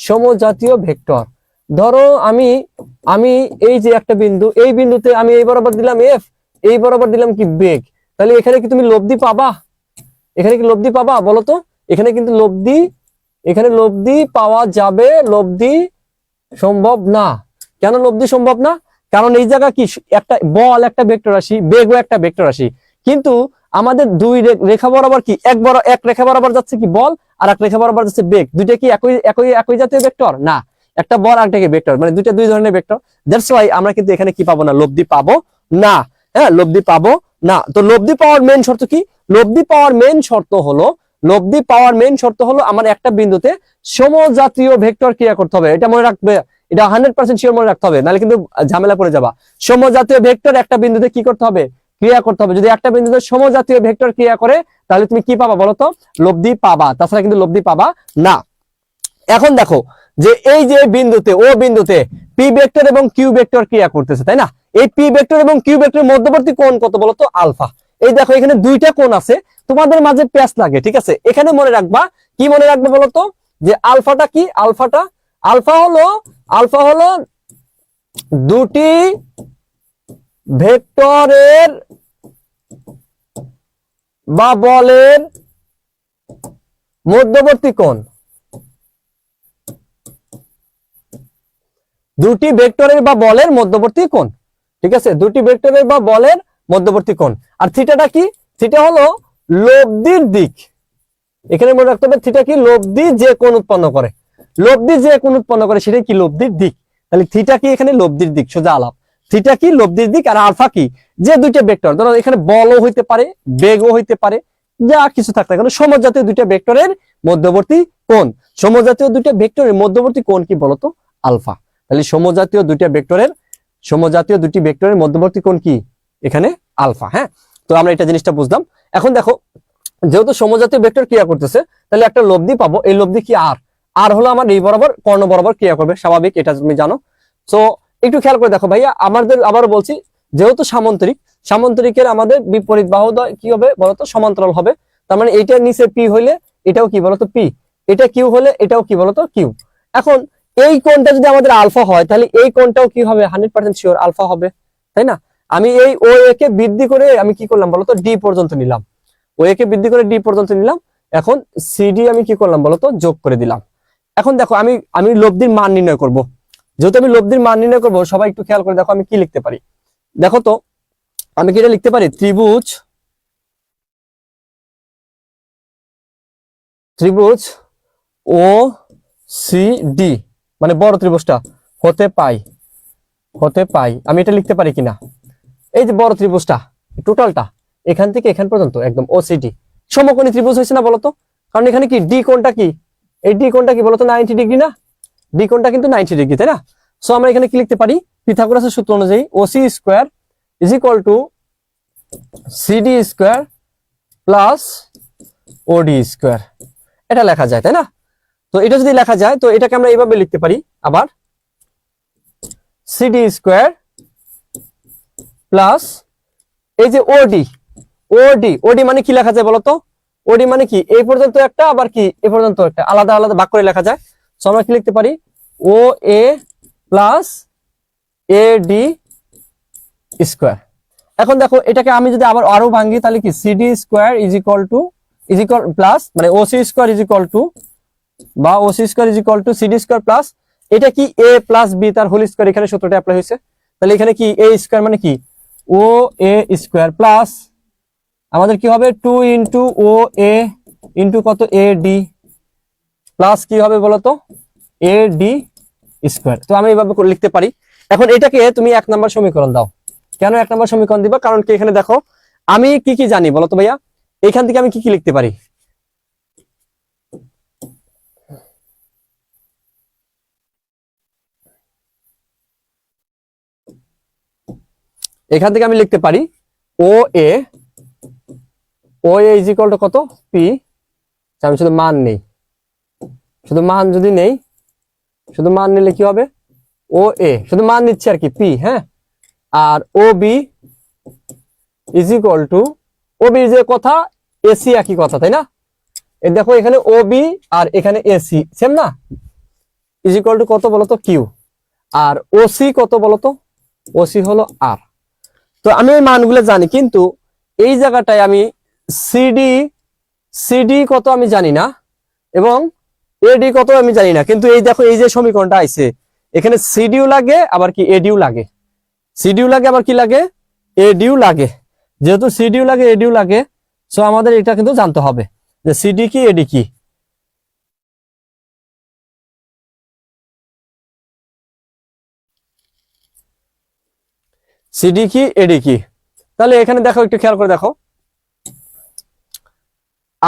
সমজাতীয় ভেক্টর। ধরো আমি আমি এই যে একটা বিন্দু, এই বিন্দুতে আমি এই বরাবর দিলাম এফ, এই বরাবর দিলাম কি বেগ, তাহলে এখানে কি তুমি লব্ধি পাবা? এখানে কি লব্ধি পাবা বলতো? এখানে কিন্তু লব্ধি, এখানে লব্ধি পাওয়া যাবে, লব্ধি সম্ভব না। কেন লব্ধি সম্ভব না? কারণ এই জায়গা কি একটা বল একটা ভেক্টর রাশি, বেগও একটা ভেক্টর রাশি, কিন্তু আমাদের দুই রেখা বরাবর কি এক রেখা বরাবর যাচ্ছে কি বল, আর এক রেখা বরাবর যাচ্ছে বেগ। দুইটা কি একই একই একই জাতীয় ভেক্টর না, একটা বল আর একটা কি ভেক্টর, মানে দুইটা দুই ধরনের ভেক্টর। দ্যাটস ওয়াই আমরা কিন্তু এখানে কি পাবো না? লব্ধি পাবো না। হ্যাঁ, লব্ধি পাবো না। তো লব্ধি পাওয়ার মেইন শর্ত কি? লব্ধি পাওয়ার মেইন শর্ত হলো, লব্ধি পাওয়ার মেইন শর্ত হলো আমার একটা বিন্দুতে সমজাতীয় ভেক্টর ক্রিয়া করতে হবে। এটা মনে রাখবে, এটা 100% শিওর মনে রাখতে হবে, নাহলে কিন্তু ঝামেলা পড়ে যাবা। সমজাতীয় ভেক্টর একটা বিন্দুতে কি করতে হবে? ক্রিয়া করতে হবে। যদি একটা বিন্দুতে সমজাতীয় ভেক্টর ক্রিয়া করে তাহলে তুমি কি পাবা বলতো? লব্ধি পাবা, তাছাড়া কিন্তু লব্ধি পাবা না। এখন দেখো যে এই যে বিন্দুতে ও বিন্দুতে পি ভেক্টর এবং কিউ ভেক্টর ক্রিয়া করতেছে, তাই না? এই পি ভেক্টর এবং কিউ ভেক্টরের মধ্যবর্তী কোণ কত বলতো? আলফা। এই দেখো এখানে দুইটা কোণ আছে, তোমাদের মাঝে প্যাচ লাগে, ঠিক আছে? এখানে মনে রাখবা, কি মনে রাখবে বলতো? যে আলফাটা কি? আলফা হলো দুটি ভেক্টরের বা বলের মধ্যবর্তী কোণ। দুটি ভেক্টরের বা বলের মধ্যবর্তী কোণ, ঠিক আছে? দুটি ভেক্টরের বা বলের মধ্যবর্তী কোণ। আর থিটাটা কি? থিটা হলো লব্ধির দিক। এখানে মনে রাখতে হবে থিটা কি? লব্ধি যে কোণ উৎপন্ন করে, লব্ধি যে কোণ উৎপন্ন করে সেটাই কি? লব্ধির দিক। তাহলে থিটা কি? এখানে লব্ধির দিক, সোজা আলাপ। থিটা কি? লব্ধির দিক। আর আলফা কি? যে দুইটা ভেক্টর, ধরো এখানে বলও হইতে পারে, বেগও হইতে পারে, যা কিছু থাকতে পারে, সমজাতীয় দুইটা ভেক্টরের মধ্যবর্তী কোণ। সমজাতীয় দুইটা ভেক্টরের মধ্যবর্তী কোণ কি বলতো? আলফা। তাহলে সমজাতীয় দুটি ভেক্টরের মধ্যবর্তী কোণ কি? এখানে আলফা। হ্যাঁ, তো আমরা এটা জিনিসটা বুঝলাম। এখন দেখো, যেহেতু সমজাতীয় ভেক্টর ক্রিয়া করতেছে, তাহলে একটা লব্ধি পাবো। এই লব্ধি কি? আর হলো আমার এই বরাবর কর্ণ বরাবর ক্রিয়া করবে, স্বাভাবিক, এটা তুমি জানো। তো একটু খেয়াল করে দেখো ভাইয়া, আমাদের আবারও বলছি, যেহেতু সামান্তরিকের আমাদের বিপরীত বাহু কি হবে বলতো? সমান্তরাল হবে। তার মানে এইটার নিচে পি হইলে এটাও কি বলতো? পি। এটা কিউ হলে এটাও কি বলতো? কিউ। এখন এই কোণটা যদি আমাদের আলফা হয়, তাহলে এই কোণটাও কি হবে? 100% শিওর আলফা হবে, তাই না? আমি এই ও এ কে বৃদ্ধি করে আমি কি করলাম বলতো? ডি পর্যন্ত নিলাম। ও এ কে বৃদ্ধি করে ডি পর্যন্ত নিলাম। এখন সিডি আমি কি করলাম বলতো? যোগ করে দিলাম। এখন দেখো আমি লব্ধির মান নির্ণয় করব। যেহেতু আমি লব্ধির মান নির্ণয় করবো, সবাই একটু খেয়াল করে দেখো আমি কি লিখতে পারি। দেখো তো, আমি কি এটা লিখতে পারি? ত্রিভুজ ও সি ডি, মানে বড় ত্রিভুজটা হতে পাই আমি এটা লিখতে পারি কিনা? এই যে বড় ত্রিভুজটা টোটালটা এখান থেকে এখান পর্যন্ত একদম ওসিডি সমকোণী ত্রিভুজ হয়েছে না বলতো? কারণ এখানে কি ডি কোণটা কি? এই ডি কোণটা কি বলতো? 90 ডিগ্রি না? ডি কোণটা কিন্তু 90 ডিগ্রি, তাই না? সো আমরা এখানে কি লিখতে পারি? পিথাগোরাসের সূত্র অনুযায়ী OC square is equal to C D square plus ওডি স্কয়ার, এটা লেখা যায়, তাই না? তো এটা যদি লেখা যায়, তো এটাকে আমরা এইভাবে লিখতে পারি আবার, সিডি স্কয়ার প্লাস এই যে ওডি মানে কি লেখা যায় বলতো? ওডি মানে কি? এই পর্যন্ত একটা, আবার কি এই পর্যন্ত একটা, আলাদা আলাদা ভাগ করে লেখা যায়। সো আমরা কি লিখতে পারি? O A plus A D square. এখন দেখো এটাকে আমি যদি আরো ভাঙি, তাহলে কি? C D square is equal plus, মানে O C square is equal to, বা O C square is equal to C D square plus, এটা কি? এ প্লাস বি তার হোল স্কয়ার, এখানে সূত্রটা অ্যাপ্লাই হয়েছে। তাহলে এখানে কি? এ স্কয়ার মানে কি? ও এ স্কয়ার প্লাস আমাদের কি হবে? 2 ইন্টু ও এ ইন্টু কত? এ ডি প্লাস কি হবে বলতো? এ ডি স্কয়ার। তো আমি এইভাবে লিখতে পারি। এখন এটাকে তুমি 1 নম্বর সমীকরণ দাও। কেন 1 নম্বর সমীকরণ দিবা? কারণ কি এখানে দেখো আমি কি কি জানি বলতো ভাইয়া? এখান থেকে আমি কি কি লিখতে পারি? এখান থেকে আমি লিখতে পারি O A is equal to কত? পি। আমি শুধু মান নেই, শুধু মান যদি নেই, শুধু মান নিলে কি হবে? ও এ শুধু মান নিচ্ছে আর কি, পি। হ্যাঁ, আর O B is equal to, O B যে কথা, এসি একই কথা, তাই না? এই দেখো এখানে ও বি আর এখানে এসি সেম না? ইজ ইকুয়াল টু কত বলতো? কিউ। আর ওসি কত বলতো? ওসি হলো আর। তো আমি এই মানগুলো জানি, কিন্তু এই জায়গাটায় আমি সিডি কত আমি জানি না, এবং এডি কত আমি জানি না। কিন্তু এই দেখো এই যে সমীকরণটা আইছে, এখানে সিডিও লাগে আবার কি এডিও লাগে, সিডিও লাগে আবার কি লাগে? এডিও লাগে। যেহেতু সিডিও লাগে এডিও লাগে, সো আমাদের এটা কিন্তু জানতে হবে যে সিডি কি এডি কি। সিডি কি এডি কি? তাহলে এখানে দেখো, একটু খেয়াল করে দেখো,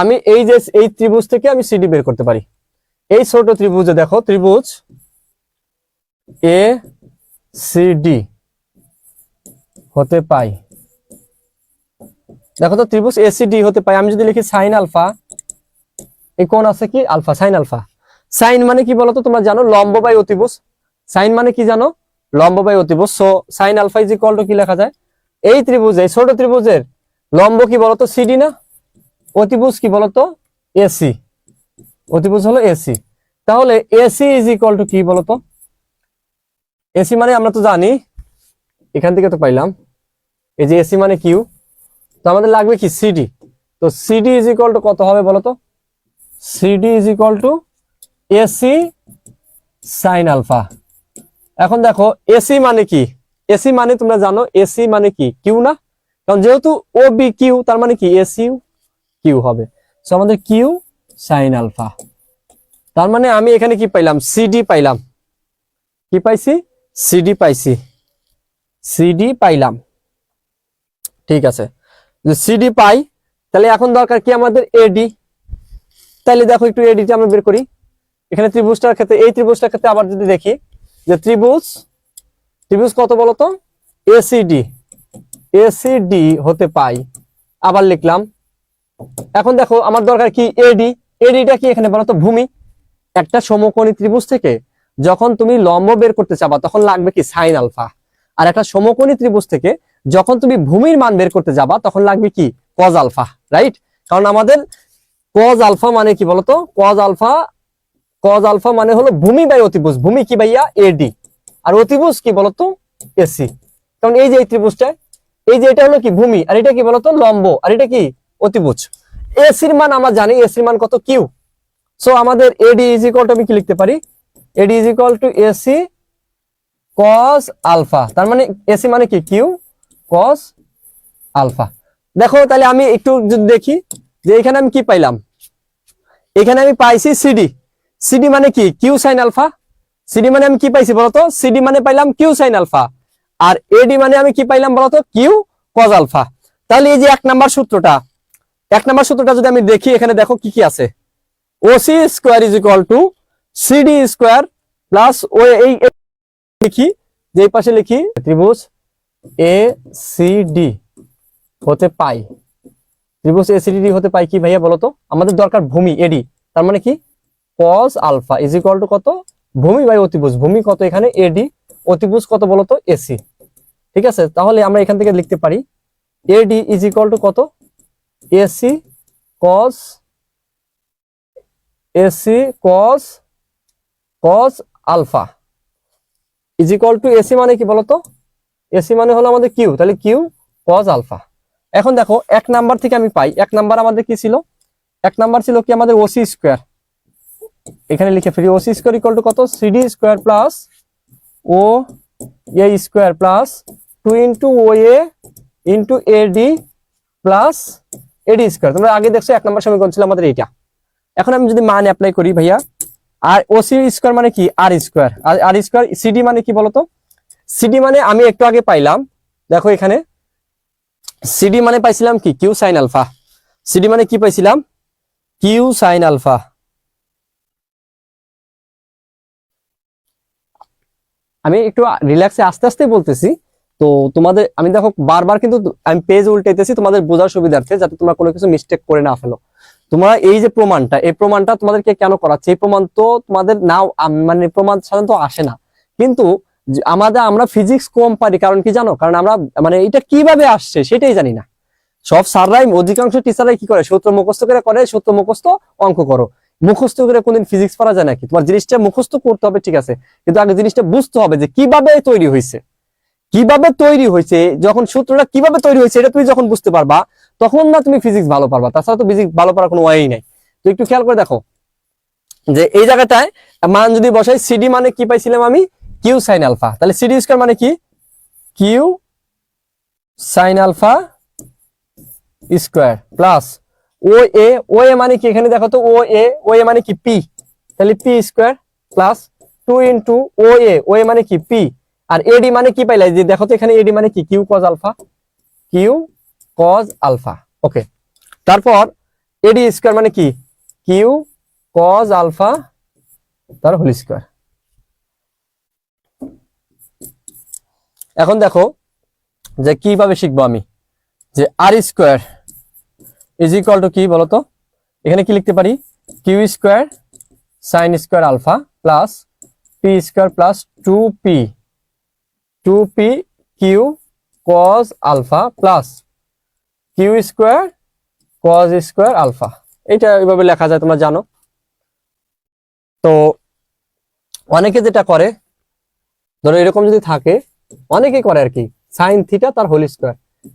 আমি এই যে এই ত্রিভুজ থেকে আমি সিডি বের করতে পারি। এই ছোট ত্রিভুজে দেখো, ত্রিভুজ এ সিডি হতে পাই, দেখো তো ত্রিভুজ এসিডি হতে পাই। আমি যদি লিখি সাইন আলফা, এই কোণ আছে কি? Alpha, sine alpha. সাইন মানে কি বলতো, তোমরা জানো লম্ব বাই অতিভুজ। সাইন মানে কি জানো, লম্ব বাই অতিভুজ। So sine alpha is equal to কি লেখা যায়, এই ত্রিভুজে, এই ছোট ত্রিভুজের লম্ব কি বলতো সিডি না, অতিভুজ কি বলতো এসি, অতিভুজ হলো এসি। তাহলে এসি ইজ ইকুয়াল টু কি বলতো, এসি মানে আমরা তো জানি, এখান থেকে তো পাইলাম, এই যে এসি মানে কিউ, তো আমাদের লাগবে কি সিডি। তো সিডি ইজ ইকুয়াল টু কত হবে বলতো, CD is equal to AC sine alpha. এখন দেখো এসি মানে কি, এসি মানে তোমরা জানো এসি মানে কি কিউ না, কারণ যেহেতু ও বি কিউ তার মানে কি এসি কিউ হবে। সো আমাদের কিউ সাইন আলফা, তার মানে আমি এখানে কি পাইলাম, সিডি পাইলাম, কি পাইছি, সিডি পাইছি, সিডি পাইলাম। ঠিক আছে, সিডি পাই, তাহলে এখন দরকার কি আমাদের এডি। তাহলে দেখো একটু এডিটা আমরা বের করি। এখানে ত্রিভুজটার ক্ষেত্রে, এই ত্রিভুজটার ক্ষেত্রে আবার যদি দেখি যে ত্রিভুজ, ত্রিভুজ কত বলতো এসিডি, এসিডি হতে পাই, আবার লিখলাম। এখন দেখো আমার দরকার কি এডি, এডিটা কি এখানে বলতো ভূমি। একটা সমকোণী ত্রিভুজ থেকে যখন তুমি লম্ব বের করতে চাবা তখন লাগবে কি সাইন আলফা, আর একটা সমকোণী ত্রিভুজ থেকে যখন তুমি ভূমির মান বের করতে যাবা তখন লাগবে কি কজ আলফা, রাইট। কারণ আমাদের কজ আলফা মানে কি বলতো, কজ আলফা, কজ আলফা মানে হলো ভূমি বাই অতিভুজ, ভূমি কি ভাইয়া এডি, আর অতিভুজ কি বলতো এসি। কারণ এই যে এই ত্রিভুজটা, এই যে এটা হলো কি ভূমি, আর এটা কি বলতো লম্ব, আর এটা কি অতিভুজ। এসির মান আমরা জানি, এসির মান কত কিউ। সো আমাদের এডি ইজ ইকুয়াল টু আমি কি লিখতে পারি, AD is equal to AC cos alpha, তার মানে এসি মানে কি কিউ কস আলফা। দেখো তাহলে আমি একটু যদি দেখি যে এখানে আমি কি পাইলাম, এখানে আমি পাইছি সিডি, সিডি মানে কি কিউ সাইন আলফা, সিডি মানে আমি কি পাইছি বলতো, সিডি মানে পাইলাম কিউ সাইন আলফা, আর এডি মানে আমি কি পাইলাম বলতো কিউ কজ আলফা। তাহলে এই যে এক নাম্বার সূত্রটা, এক নাম্বার সূত্রটা যদি আমি দেখি, এখানে দেখো কি কি আছে, O C square is equal to C D square plus O, এই লিখি যে এই পাশে লিখি ত্রিভুজ এ সি ডি হতে পাই, ত্রিভুজ এ সি ডি হতে পাই কি ভাইয়া বলতো, আমাদের দরকার ভূমি এডি, তার মানে কি cos alpha is equal to কত, ভূমি বাই অতিভুজ, ভূমি কত এখানে এডি, অতিভুজ কত বলতো এসি। ঠিক আছে, তাহলে আমরা এখান থেকে লিখতে পারি এডি ইজ ইকুয়াল টু কত, AC cos, AC cos, cos alpha is equal to AC মানে কি বলতো, এসি মানে হলো আমাদের কিউ, তাহলে কিউ কজ আলফা। এখন দেখো এক নাম্বার থেকে আমি পাই, এক নাম্বার আমাদের কি ছিল, এক নাম্বার ছিল কি আমাদের ওসি স্কোয়ার, এখানে লিখে ফেলি ওসি স্কোয়ার ইকুয়াল টু কত, C D square plus O A square plus 2 into O A into A D plus A D square. তোমরা আগে দেখছো এক নাম্বার সমীকরণ ছিল আমাদের এইটা। এখন আমি যদি মান অ্যাপ্লাই করি ভাইয়া, আর ওসি স্কোয়ার মানে কি আর স্কোয়ার, আর স্কোয়ার, সিডি মানে কি বলতো, সিডি মানে আমি একটু আগে পাইলাম, দেখো এখানে সিডি মানে পাইছিলাম কি কিউ সাইন আলফা, সিডি মানে কি পাইছিলাম কিউ সাইন আলফা। আমি একটু রিল্যাক্সে আস্তে আস্তে বলতেছি, তো তোমাদের আমি দেখো বারবার কিন্তু আমি পেজ উল্টাইতেছি তোমাদের বোঝার সুবিধার্থে, যাতে তোমরা কোনো কিছু মিস্টেক করে না ফেলো। তোমরা এই যে প্রমাণটা, এই প্রমাণটা তোমাদেরকে কেন করাচ্ছে, এই প্রমাণ তো তোমাদের নাও মানে প্রমাণ সাধারণত আসে না, কিন্তু আমরা ফিজিক্স কম পারি, কারণ কি জানো, কারণ আমরা মানে এটা কিভাবে আসছে সেটাই জানি না। সব স্যাররাই, অধিকাংশ টিচাররাই কি করে, সূত্র মুখস্থ করে, সূত্র মুখস্থ অঙ্ক করো, মুখস্থ করে কোনদিন ফিজিক্স পড়া যায় নাকি? তোমার জিনিসটা মুখস্থ করতে হবে ঠিক আছে, কিন্তু আগে জিনিসটা বুঝতে হবে যে কিভাবে তৈরি হয়েছে, কিভাবে তৈরি হয়েছে, যখন সূত্রটা কিভাবে তৈরি হয়েছে এটা তুমি যখন বুঝতে পারবা তখন না তুমি ফিজিক্স ভালো পারবা, তাছাড়া তো ফিজিক্স ভালো পারার কোনো ওয়েই নাই। তো একটু খেয়াল করে দেখো যে এই জায়গাটায় মান যদি বসাই, সিডি মানে কি পাইছিলাম আমি কিউ সাইন আলফা, তাহলে সিডি স্কয়ার মানে কি Q sine alpha square plus O A মানে কি, এখানে দেখো তো ও এ মানে কি পি, তাহলে P square plus 2 into O A মানে কি পি, আর এডি মানে কি পাইলাই যে দেখো তো এখানে এডি মানে কি Q cos alpha, Q cos alpha. Okay, তারপর এডি স্কয়ার মানে কি কিউ কজ আলফা তার হোল স্কয়ার। এখন দেখো যে কিভাবে শিখবো আমি, যে R square is equal to কি বলতো, এখানে কি লিখতে পারি Q square sine square alpha plus P square plus 2p Q cos alpha plus Q square cos square alpha. এটা এইভাবে লেখা যায়, তোমরা জানো। তো অনেকে যেটা করে, ধরো এরকম যদি থাকে, অনেকেই করে আর কি, সাইন থিটা তার হোল স্কোয়ার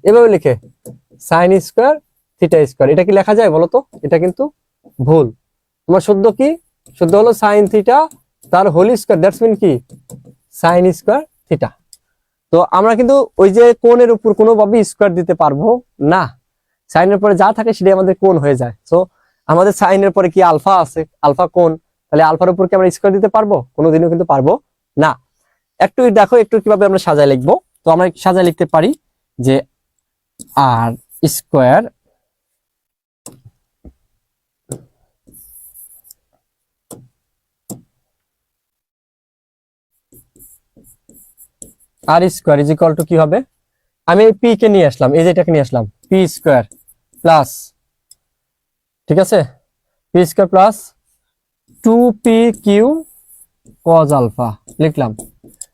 এভাবে লিখে সাইন স্কোয়ার থিটা স্কোয়ার। এটা কি লেখা যায় বলো তো? এটা কিন্তু ভুল। তোমার শুদ্ধ কি? শুদ্ধ হলো সাইন থিটা তার হোল স্কোয়ার, দ্যাটস মিন কি সাইন স্কোয়ার থিটা। তো আমরা কিন্তু ওই যে কোণের উপর কোনোভাবে স্কোয়ার দিতে পারবো না, সাইনের পরে যা থাকে সেটাই আমাদের কোণ হয়ে যায়। তো আমাদের সাইনের পরে কি আলফা আছে, আলফা কোণ, তাহলে আলফার উপর কি আমরা স্কোয়ার দিতে পারবো? কোনোদিনও কিন্তু পারবো না। একটু দেখো একটু কিভাবে আমরা সাজায় লিখবো। তো আমরা সাজায় লিখতে পারি যে R square R square is equal to কি হবে, আমি এই পি কে নিয়ে আসলাম, এই যেটাকে নিয়ে আসলাম, পি স্কোয়ার প্লাস, ঠিক আছে, P square plus 2p Q cos alpha লিখলাম।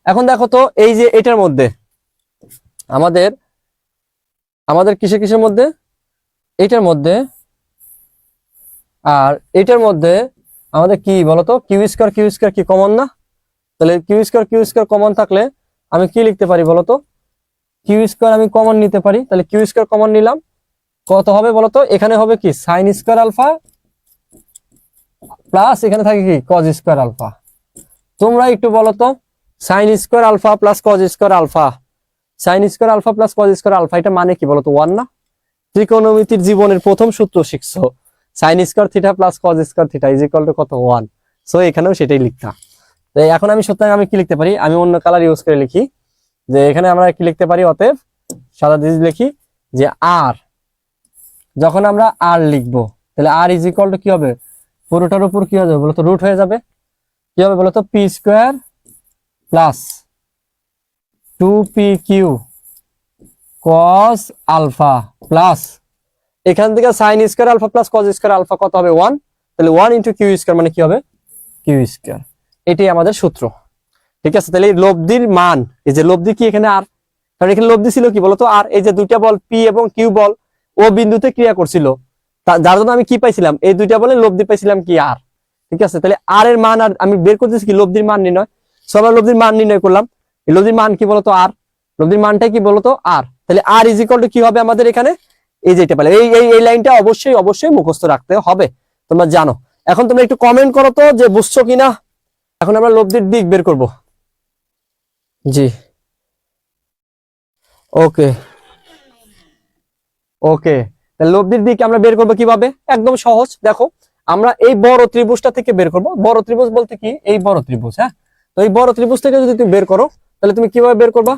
এখন দেখো তো এই যে এটার মধ্যে আমাদের আমাদের কিসের মধ্যে, এটার মধ্যে আর এটার মধ্যে আমাদের কি বলতো, কিউ স্কোয়ার কি কমন না? তাহলে কিউ স্কোয়ার কমন থাকলে আমি কি লিখতে পারি বলতো, কিউ স্কোয়ার আমি কমন নিতে পারি। তাহলে কিউ স্কোয়ার কমন নিলাম, কত হবে বলতো, এখানে হবে কি সাইন স্কোয়ার আলফা প্লাস এখানে থাকে কি কজ স্কোয়ার আলফা। তোমরা একটু বলতো sine square alpha plus cos square alpha, sine square alpha plus cos square alpha, এটা মানে কি বলতো? 1 না? ত্রিকোণমিতির জীবনের প্রথম সূত্র শিখছো, sine square theta plus cos square theta is equal to কত? 1। সো এখানেও সেটাই লিখতাম। তো এখন আমি সুতরাং আমি কি লিখতে পারি, আমি অন্য কালার ইউজ করে লিখি, যে এখানে আমরা কি লিখতে পারি, অতএব সাদা দিয়ে লিখি যে আর, যখন আমরা আর লিখবো তাহলে আর ইজ ইকুয়াল টু কি হবে, পুরোটার উপর কি হবে বলতো, রুট হয়ে যাবে। কি হবে বলতো, P square plus 2p Q cos alpha plus এখান থেকে sine square alpha plus cos square alpha কত হবে? 1। তাহলে 1 ইন্টু কিউ স্কোয়ার মানে কি হবে, কিউ স্কোয়ার। এটাই আমাদের সূত্র, ঠিক আছে। তাহলে এই লব্ধির মান, এই যে লব্ধি কি এখানে আর, কারণ এখানে লব্ধি ছিল কি বলতো আর, এই যে দুইটা বল পি এবং কিউ বল ও বিন্দুতে ক্রিয়া করছিল, যার জন্য আমি কি পাইছিলাম, এই দুইটা বলে লব্ধি পাইছিলাম কি আর, ঠিক আছে। তাহলে আর এর মান আর আমি বের করতেছি কি লব্ধির মান নির্ণয়, সবাই লব্ধির মান নির্ণয় করলাম। এই লব্ধির মান কি বলতো আর, লব্ধির মানটাই কি বলতো আর। তাহলে আর ইজ ইকুয়াল টু কি হবে আমাদের এখানে, এই যে এটা পেলে এই লাইনটা অবশ্যই মুখস্থ রাখতে হবে, তোমরা জানো। এখন তোমরা একটু কমেন্ট করো তো যে বুঝছো কিনা। এখন আমরা লব্ধির দিক বের করব। জি ওকে ওকে, তাহলে লব্ধির দিক আমরা বের করবো কিভাবে, একদম সহজ। দেখো আমরা এই বড় ত্রিভুজটা থেকে বের করব। বড় ত্রিভুজ বলতে কি, এই বড় ত্রিভুজ, হ্যাঁ। তো এই বড় ত্রিভুজ থেকে যদি তুমি বের করো তাহলে তুমি কিভাবে বের করবা,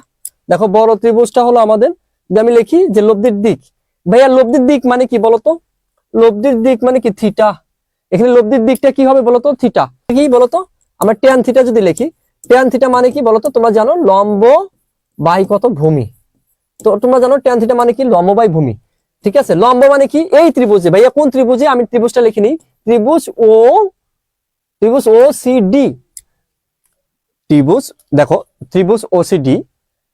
দেখো বড় ত্রিভুজটা হলো আমাদের, যে আমি লিখি যে লব্ধির দিক, ভাইয়া লব্ধির দিক মানে কি বলতো, লব্ধির দিক মানে কি থিটা। এখানে লব্ধির দিকটা কি হবে বলতো, থিটা। কি বলতো, আমরা ট্যান থিটা যদি লিখি, ট্যান থিটা মানে কি বলতো, তোমরা জানো লম্ব বাই কত ভূমি। তো তোমরা জানো ট্যান থিটা মানে কি লম্ব বাই ভূমি, ঠিক আছে। লম্ব মানে কি এই ত্রিভুজে, ভাইয়া কোন ত্রিভুজে, আমি ত্রিভুজটা লিখিনি, ত্রিভুজ ও সি ডি, ত্রিভুজ দেখো ত্রিভুজ ও সি ডি,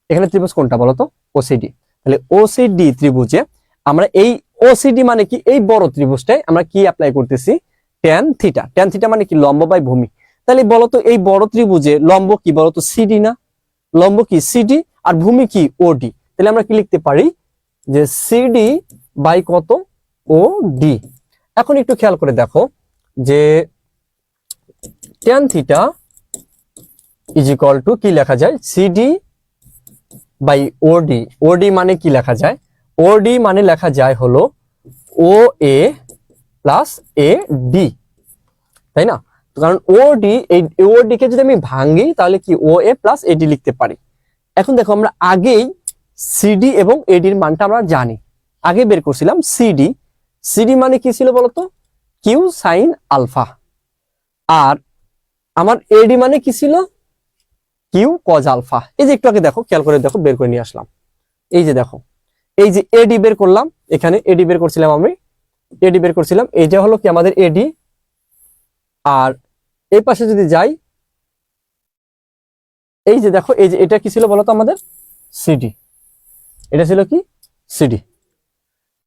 এখানে ত্রিভুজ কোনটা বলতো, ওসিডি। তাহলে ওসিডি ত্রিভুজে আমরা এই ওসিডি মানে কি এই বড় ত্রিভুজটাই আমরা কি অ্যাপ্লাই করতেছি, ট্যান থিটা। ট্যান থিটা মানে কি লম্ব বাই ভূমি। তাহলে বলতো এই বড় ত্রিভুজে লম্ব কি বলতো, সিডি না, লম্ব কি সিডি আর ভূমি কি ওডি। তাহলে আমরা কি লিখতে পারি যে সিডি বাই কত, ও ডি। এখন একটু খেয়াল করে দেখো যে tan theta is equal to কি লেখা যায়, সিডি বাই ওডি। ওডি মানে কি লেখা যায়, ওডি মানে লেখা যায় হলো ও এ প্লাস এ ডি, তাই না। কারণ ওডি, এই ওডি কে যদি আমি ভাঙি তাহলে কি ও এ প্লাস এডি লিখতে পারি। এখন দেখো আমরা আগেই সিডি এবং এডির মানটা আমরা জানি, আগে বের করছিলাম সিডি। সিডি মানে কি ছিল বলতো, কিউ সাইন আলফা। আর আমার এডি মানে কি ছিল, কিউ কজ আলফা। এই যে একটু আগে দেখো খেয়াল করে দেখো বের করে নিয়ে আসলাম, এই যে দেখো এই যে এডি বের করলাম, এখানে এডি বের করছিলাম আমি, এডি বের করছিলাম, এইটা হলো কি আমাদের এডি। আর এই পাশে যদি যাই, এই যে দেখো, এই যে এটা কি ছিল বলতো আমাদের সিডি, এটা ছিল কি সিডি।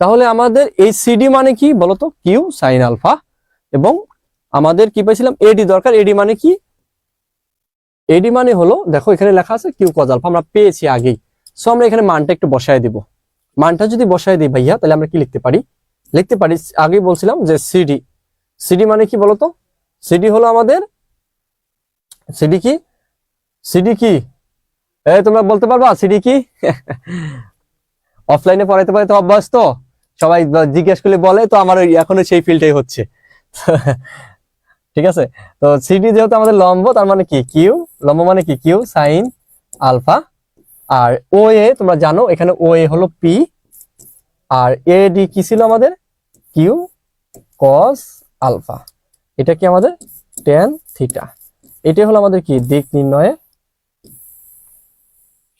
তাহলে আমাদের এই সিডি মানে কি বলতো, কিউ সাইন আলফা, এবং আমাদের কি পাইছিলাম এডি দরকার। এডি মানে কি, এডি মানে হলো দেখো এখানে লেখা আছে কিউ কজ আলফা, আমরা পেয়েছি আগেই। সো আমরা এখানে মানটা একটু বসায় দিব। মানটা যদি বসায় দিই ভাইয়া, তাহলে আমরা কি লিখতে পারি, আগেই বলছিলাম যে সিডি, সিডি মানে কি বলতো, সিডি হলো আমাদের, সিডি কি, সিডি কি, তোমরা বলতে পারবা সিডি কি? অফলাইনে পড়াইতে পড়াইতে অভ্যাস তো, সবাই জিজ্ঞেস করলে বলে, তো আমার এখনো সেই ফিল্ডটাই হচ্ছে। ঠিক আছে, তো সিডি যেহেতু আমাদের লম্ব, তার মানে কি কিউ, লম্ব মানে কি কিউ সাইন আলফা। আর ও এ তোমরা জানো এখানে ও এ হলো পি, আর এ ডি কি ছিল আমাদের কিউ কস আলফা, এটা কি আমাদের ট্যান থিটা। এটাই হলো আমাদের কি দিক নির্ণয়ের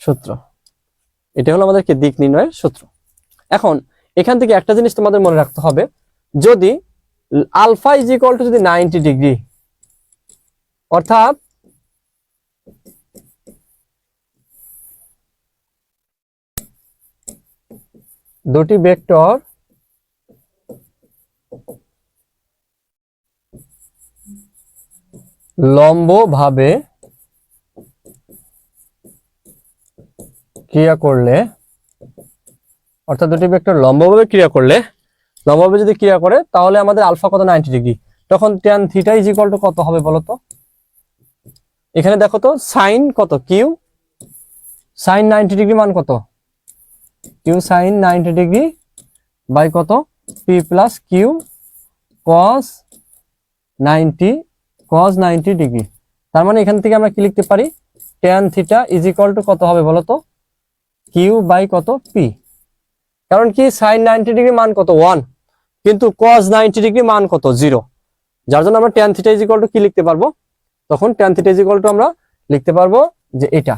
সূত্র, এটা হলো আমাদের কি দিক নির্ণয়ের সূত্র। এখন এখান থেকে একটা জিনিস তোমাদের মনে রাখতে হবে, যদি আলফা ইজ ইকুয়াল টু যদি 90 ডিগ্রি, অর্থাৎ দুটি ভেক্টর লম্বভাবে ক্রিয়া করলে, অর্থাৎ দুটি ভেক্টর লম্বভাবে ক্রিয়া করলে, লম্বভাবে যদি ক্রিয়া করে, তাহলে আমাদের আলফা কত 90 ডিগ্রি, তখন tan theta is equal to কত হবে বলতো। এখানে দেখো তো সাইন কত কিউ সাইন 90 ডিগ্রি মান কত, কিউ সাইন 90 ডিগ্রি বাই কত P plus Q cos 90 degree. তার মানে এখান থেকে আমরা কি লিখতে পারি, tan theta is equal to কত হবে বলতো, কিউ বাই কত পি। কারণ কি সাইন 90 ডিগ্রি মান কত 1, কিন্তু কস 90 ডিগ্রি মান কত 0, যার জন্য আমরা tan theta is equal to কি লিখতে পারবো, তখন tan theta is equal two আমরা লিখতে পারবো যে এটা,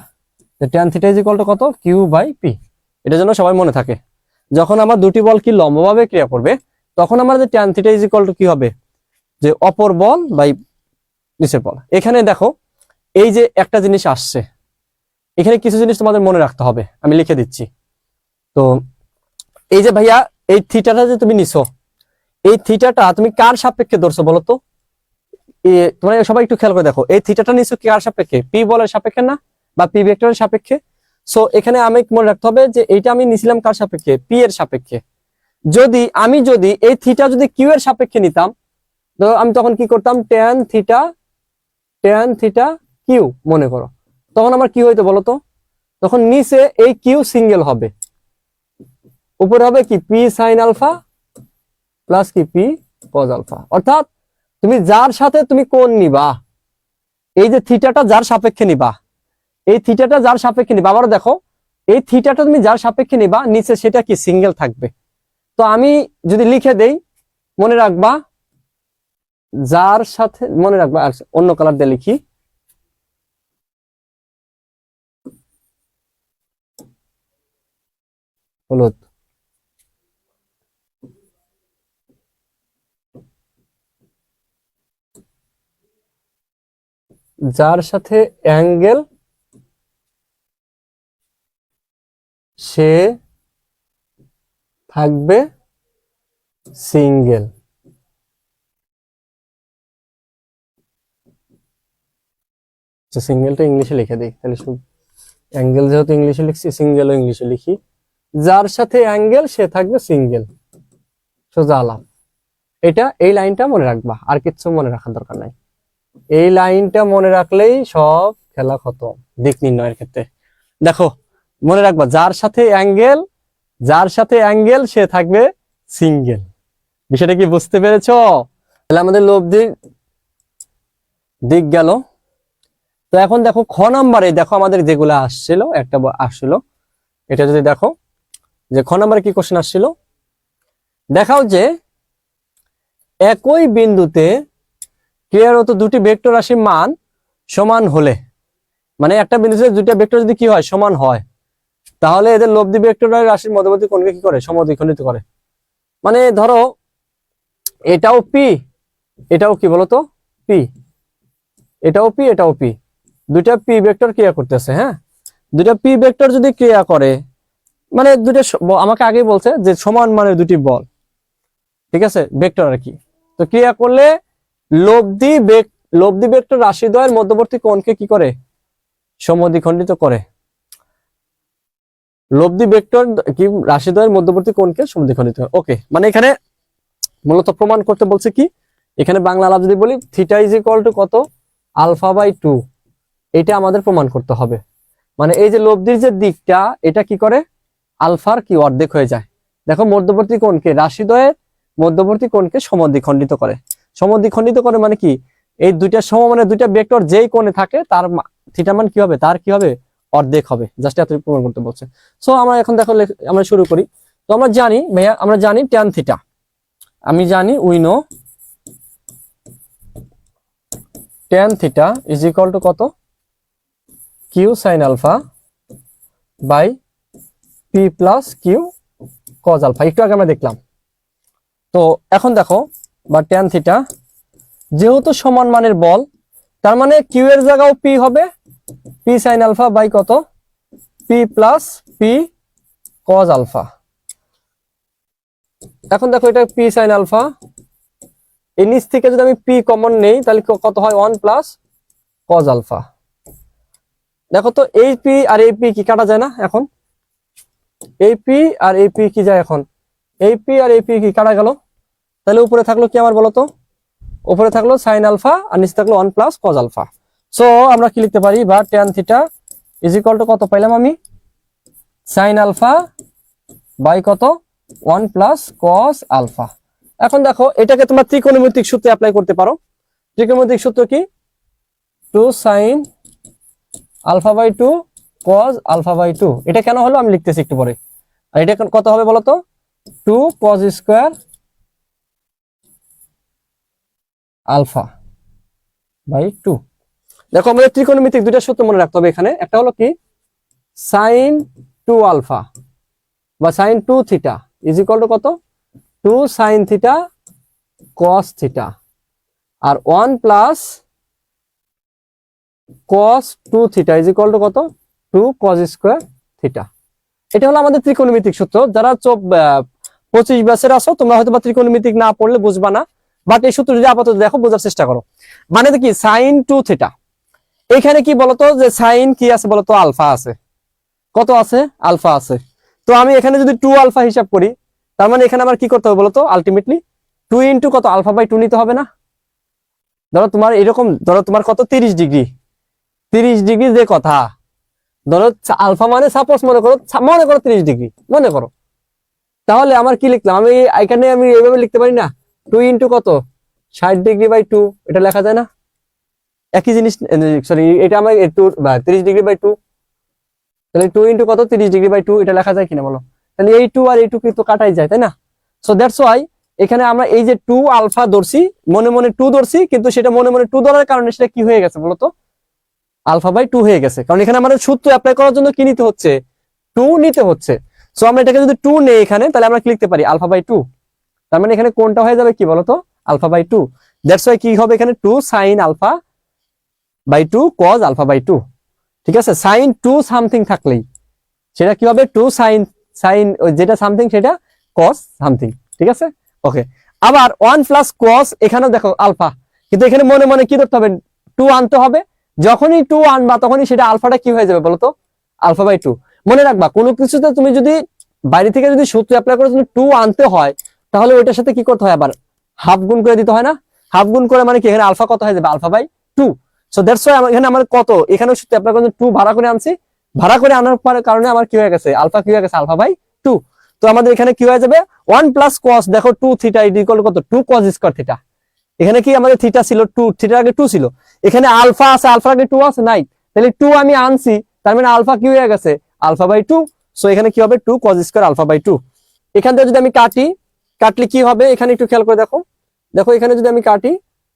tan theta is equal to কত কিউ বাই পি। এটা যেন সবাই মনে থাকে, যখন আমার দুটি বল কি লম্বভাবে ক্রিয়া করবে, তখন আমাদের tan theta is equal to কি হবে, যে অপর বল বাই নিচের বল। এখানে দেখো এই যে একটা জিনিস আসছে, এখানে কিছু জিনিস তোমাদের মনে রাখতে হবে, আমি লিখে দিচ্ছি। তো এই যে ভাইয়া এই থিটাটা যে তুমি নিছো, এই থিটাটা তুমি কার সাপেক্ষে ধরছো বলো তো, তোমরা সবাই একটু খেয়াল করে দেখো, এই থিটাটা নিছো কার সাপেক্ষে, পি বলের সাপেক্ষে না, বা পি ভেক্টরের সাপেক্ষে। সো এখানে আমি মনে রাখতে হবে যে এইটা আমি নিছিলাম কার সাপেক্ষে, পি এর সাপেক্ষে। যদি এই থিটা যদি কিউ এর সাপেক্ষে নিতাম, তো আমি তখন কি করতাম, ট্যান থিটা কিউ মনে করো, তখন আমার কি হইতো বলতো, তখন নিচে এই কিউ সিঙ্গেল হবে, উপরে হবে কি পি সাইন আলফা প্লাস কি পি কজ আলফা। অর্থাৎ তুমি যার সাথে তুমি কোণ নিবা, এই যে থিটাটা যার সাপেক্ষে নিবা, এই থিটাটা যার সাপেক্ষে নিবা, আবারও দেখো এই থিটাটা তুমি যার সাপেক্ষে নিবা, নিচে সেটা কি সিঙ্গেল থাকবে। তো আমি যদি লিখে দেই, মনে রাখবা যার সাথে, মনে রাখবা, আর অন্য কালার দিয়ে লিখি, হলুদ, যার সাথে অ্যাঙ্গেল সে থাকবে সিঙ্গেল। সিঙ্গেলটা ইংলিশে লিখে দিই, তাহলে অ্যাঙ্গেল যেহেতু ইংলিশে লিখছি, সিঙ্গেলও ইংলিশে লিখি, যার সাথে অ্যাঙ্গেল সে থাকবে সিঙ্গেল, সোজা আলাপ। এটা এই লাইনটা মনে রাখবা, আর কিচ্ছু মনে রাখার দরকার নাই, এই লাইনটা মনে রাখলেই সব খেলা খতম দিক নির্ণয়ের ক্ষেত্রে। দেখো মনে রাখবা, যার সাথে অ্যাঙ্গেল সে থাকবে সিঙ্গেল। বিষয়টা কি বুঝতে পেরেছো? তাহলে আমাদের লব্ধির দিক গেল। তো এখন দেখো খ নাম্বারে, দেখো আমাদের যেগুলো আসছিল, একটা আসছিল, এটা যদি দেখো যে খ নাম্বারে কি কোশ্চেন আসছিল, দেখাও যে একই বিন্দুতে ক্রিয়ারত দুটি ভেক্টর রাশির মান সমান হলে, মানে একটা বিন্দুতে দুইটা ভেক্টর যদি কি হয়, সমান হয়, তাহলে এদের লব্ধি ভেক্টর রাশির মধ্যবর্তী কোণকে কি করে, সমদ্বিখণ্ডিত করে। মানে ধরো এটাও পি, এটাও কি বলতো পি, এটাও পি এটাও পি, দুইটা পি ভেক্টর ক্রিয়া করতেছে। হ্যাঁ, দুইটা পি ভেক্টর যদি ক্রিয়া করে, মানে দুইটা আমাকে আগেই বলছে যে সমান মানের দুটি বল, ঠিক আছে, ভেক্টর আর কি। তো ক্রিয়া করলে লব্ধি ভেক্টর রাশিদ্বয়ের মধ্যবর্তী কোণকে কি করে, সমদ্বিখণ্ডিত করে। লব্ধি ভেক্টর কি রাশিদ্বয়ের মধ্যবর্তী কোণকে সমদ্বিখণ্ডিত করে। ওকে, মানে এখানে মূলত প্রমাণ করতে বলছে কি, এখানে বাংলা আলাপ যদি বলি থিটা ইজ ইকুয়াল টু কত, আলফা বাই 2, এটা আমাদের প্রমাণ করতে হবে। মানে এই যে লব্ধির যে দিকটা, এটা কি করে, আলফার কি অর্ধেক হয়ে যায়। দেখো মধ্যবর্তী কোণকে, রাশিদ্বয়ের মধ্যবর্তী কোণকে সমদ্বিখণ্ডিত করে। সমদ্বিখণ্ডিত করে মানে কি, এই দুইটা সমমানের দুইটা ভেক্টর যেই কোণে থাকে তার থিটা মান কি হবে, তার কি হবে, অর্ধেক হবে। জাস্ট এত প্রমাণ করতে বলছে। সো আমরা এখন দেখো আমরা শুরু করি। তো আমরা জানি ভাইয়া, আমরা জানি ট্যান থিটা, আমি জানি we know tan theta is equal to কত, Q sine alpha by P plus Q cos alpha. একটু আগে আমরা দেখলাম। তো এখন দেখো, বা ট্যান থিটা যেহেতু সমান মানের বল, তার মানে কিউ এর জায়গাও পি হবে, পি সাইন আলফা বাই কত, P plus P cos alpha. এখন দেখো এটা পি সাইন আলফা, এই নিচ থেকে যদি আমি পি কমন নেই তাহলে কত হয়, 1 প্লাস কজ আলফা। দেখো তো এই পি আর এই পি কি কাটা যায় না, এখন এই পি আর এই পি কি যায়, এখন এই পি আর এই পি কি কাটা গেল, তাহলে উপরে থাকলো কি আমার বলতো, উপরে থাকলো সাইন আলফা আর নিচে থাকলো 1 প্লাস কজ আলফা। সো আমরা কি লিখতে পারি, বা tan theta is equal to কত পাইলাম আমি, সাইন আলফা বাই কত, 1 প্লাস কজ আলফা। এখন দেখো এটাকে তোমরা ত্রিকোণমিতিক সূত্রে অ্যাপ্লাই করতে পারো। ত্রিকোণমিতিক সূত্র কি, 2 sine alpha by 2 cos alpha by 2। এটা কেন হলো আমি লিখতেছি একটু পরে। আর এটা কত হবে বলতো, 2 কজ স্কোয়ার আলফা বাই 2। দেখো আমাদের ত্রিকোণমিতিক দুইটা সূত্র মনে রাখতে হবে এখানে। একটা হলো কি, সাইন 2 আলফা বা sine 2 theta is equal to কত, 2 সাইন থিটা কস থিটা, আর 1 plus cos 2 theta is equal to কত, 2 কস স্কোয়ার থিটা। এটা হলো আমাদের ত্রিকোণমিতিক সূত্র। যারা 25 ব্যাচের আছো তোমরা হয়তো বা ত্রিকোণমিতিক না পড়লে বুঝবা না, বাট এই সূত্র যদি আপাতত দেখো বোঝার চেষ্টা করো। মানে কি, সাইন 2 থিটা, এখানে কি বলতো যে সাইন কি আছে বলতো, আলফা আছে, কত আছে, আলফা আছে। তো আমি এখানে যদি 2 আলফা হিসাব করি, তার মানে এখানে আমার কি করতে হবে বলতো, আলটিমেটলি 2 ইন্টু কত, আলফা বাই 2 নিতে হবে না। ধরো তোমার এরকম, ধরো তোমার কত, 30 ডিগ্রি, 30 ডিগ্রি যে কথা, ধরো আলফা মানে সাপোজ মনে করো 30 ডিগ্রি মনে করো, তাহলে আমার কি লিখলাম আমি এখানে, আমি এইভাবে লিখতে পারি না, 2 ইন্টু কত, 60 ডিগ্রি বাই 2, এটা লেখা যায় না, একই জিনিস, সরি এটা আমার 30 ডিগ্রি বাই 2, তাহলে 2 ইন্টু কত, 30 ডিগ্রি বাই 2, এটা লেখা যায় কিনা বলো। তাহলে এই 2 আর এই 2 কিন্তু কাটাই যায়, তাই না। সো দ্যাটস ওয়াই এখানে আমরা এই যে 2 আলফা ধরছি, মনে মনে 2 ধরছি, কিন্তু সেটা মনে মনে 2 ধরার কারণে সেটা কি হয়ে গেছে বলতো, আলফা বাই 2 হয়ে গেছে। কারণ এখানে আমাদের সূত্র অ্যাপ্লাই করার জন্য কি নিতে হচ্ছে, 2 নিতে হচ্ছে। সো আমরা এটাকে যদি 2 নেই এখানে, তাহলে আমরা কি লিখতে পারি, আলফা বাই 2। তার মানে এখানে কোনটা হয়ে যাবে কি বলতো, আলফা বাই 2। দ্যাটস ওয়াই কি হবে এখানে, 2 sine alpha by 2 cos alpha by 2। ঠিক আছে, সাইন 2 সামথিং থাকলেই সেটা কি হবে, 2 সাইন সাইন যেটা সামথিং সেটা কস সামথিং। ঠিক আছে, ওকে। আবার 1 প্লাস কস, এখানেও দেখো আলফা, কিন্তু এখানে মনে মনে কি করতে হবে, 2 আনতে হবে। যখনই 2 আনবা তখনই সেটা আলফাটা কি হয়ে যাবে বলতো, আলফা বাই 2। মনে রাখবা কোনো কিছুতে তুমি যদি বাইরে থেকে যদি সূত্র অ্যাপ্লাই করার জন্য 2 আনতে হয়, তাহলে ওইটার সাথে কি করতে হয়, আবার হাফ গুণ করে দিতে হয় না। হাফ গুণ করে মানে কি, এখানে আলফা কত হয়ে যাবে, alpha by 2। So that's why এখানে আমার কত, এখানে সূত্র অ্যাপ্লাই করার জন্য 2 ভাড়া করে আনছি, ভাড়া করে আনার কারণে আমার কি হয়ে গেছে, আলফা কি হয়ে গেছে, আলফা বাই 2। তো আমাদের এখানে কি হয়ে যাবে, 1 প্লাস কস, দেখো 2 থিটা ইকুয়াল কত, 2 কস স্কয়ার থিটা। এখানে কি আমাদের থিটা ছিল 2, থিটার আগে 2 ছিল, এখানে আলফা আছে, আলফার আগে 2 আছে নাই, তাহলে 2 আমি আনছি, তার মানে আলফা কি হয়ে গেছে, আলফা বাই 2। সো এখানে কি হবে, 2 কস স্কয়ার আলফা বাই 2। এখান থেকে যদি আমি কাটলে কি হবে, এখানে একটু খেয়াল করে দেখো, দেখো এখানে যদি আমি কাটি,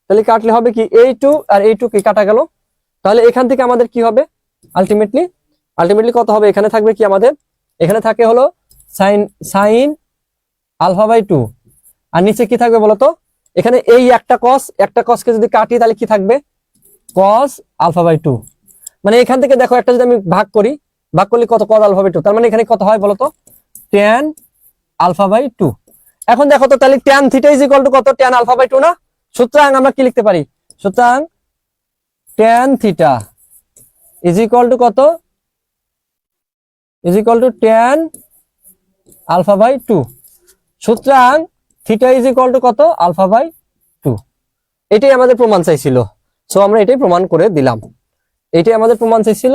তাহলে কাটলে হবে কি, এই 2 আর এই 2 কি কাটা গেল, তাহলে এখান থেকে আমাদের কি হবে, আলটিমেটলি কত হবে, এখানে থাকবে কি আমাদের, এখানে থাকে হলো সাইন আলফা বাই 2, আর নিচে কি থাকবে বলতো, এখানে এই একটা কসকে যদি কাটি তাহলে কি থাকবে, cos আলফা বাই 2। মানে এখান থেকে দেখো একটা যদি আমি ভাগ করি, ভাগ করলে কত, cos আলফা বাই 2, তার মানে এখানে কত হয় বলতো, tan আলফা বাই 2। এখন দেখো তো তাহলে tan theta is equal to কত, tan আলফা বাই 2 না? সুতরাং আমরা কি লিখতে পারি, সুতরাং tan theta is equal to কত, is equal to tan alpha by 2। সুতরাং থিটা ইজ ইকুয়াল টু কত, আলফা বাই 2। এটাই আমাদের প্রমাণ চাইছিল, সো আমরা এটাই প্রমাণ করে দিলাম। এটাই আমাদের প্রমাণ চাইছিল,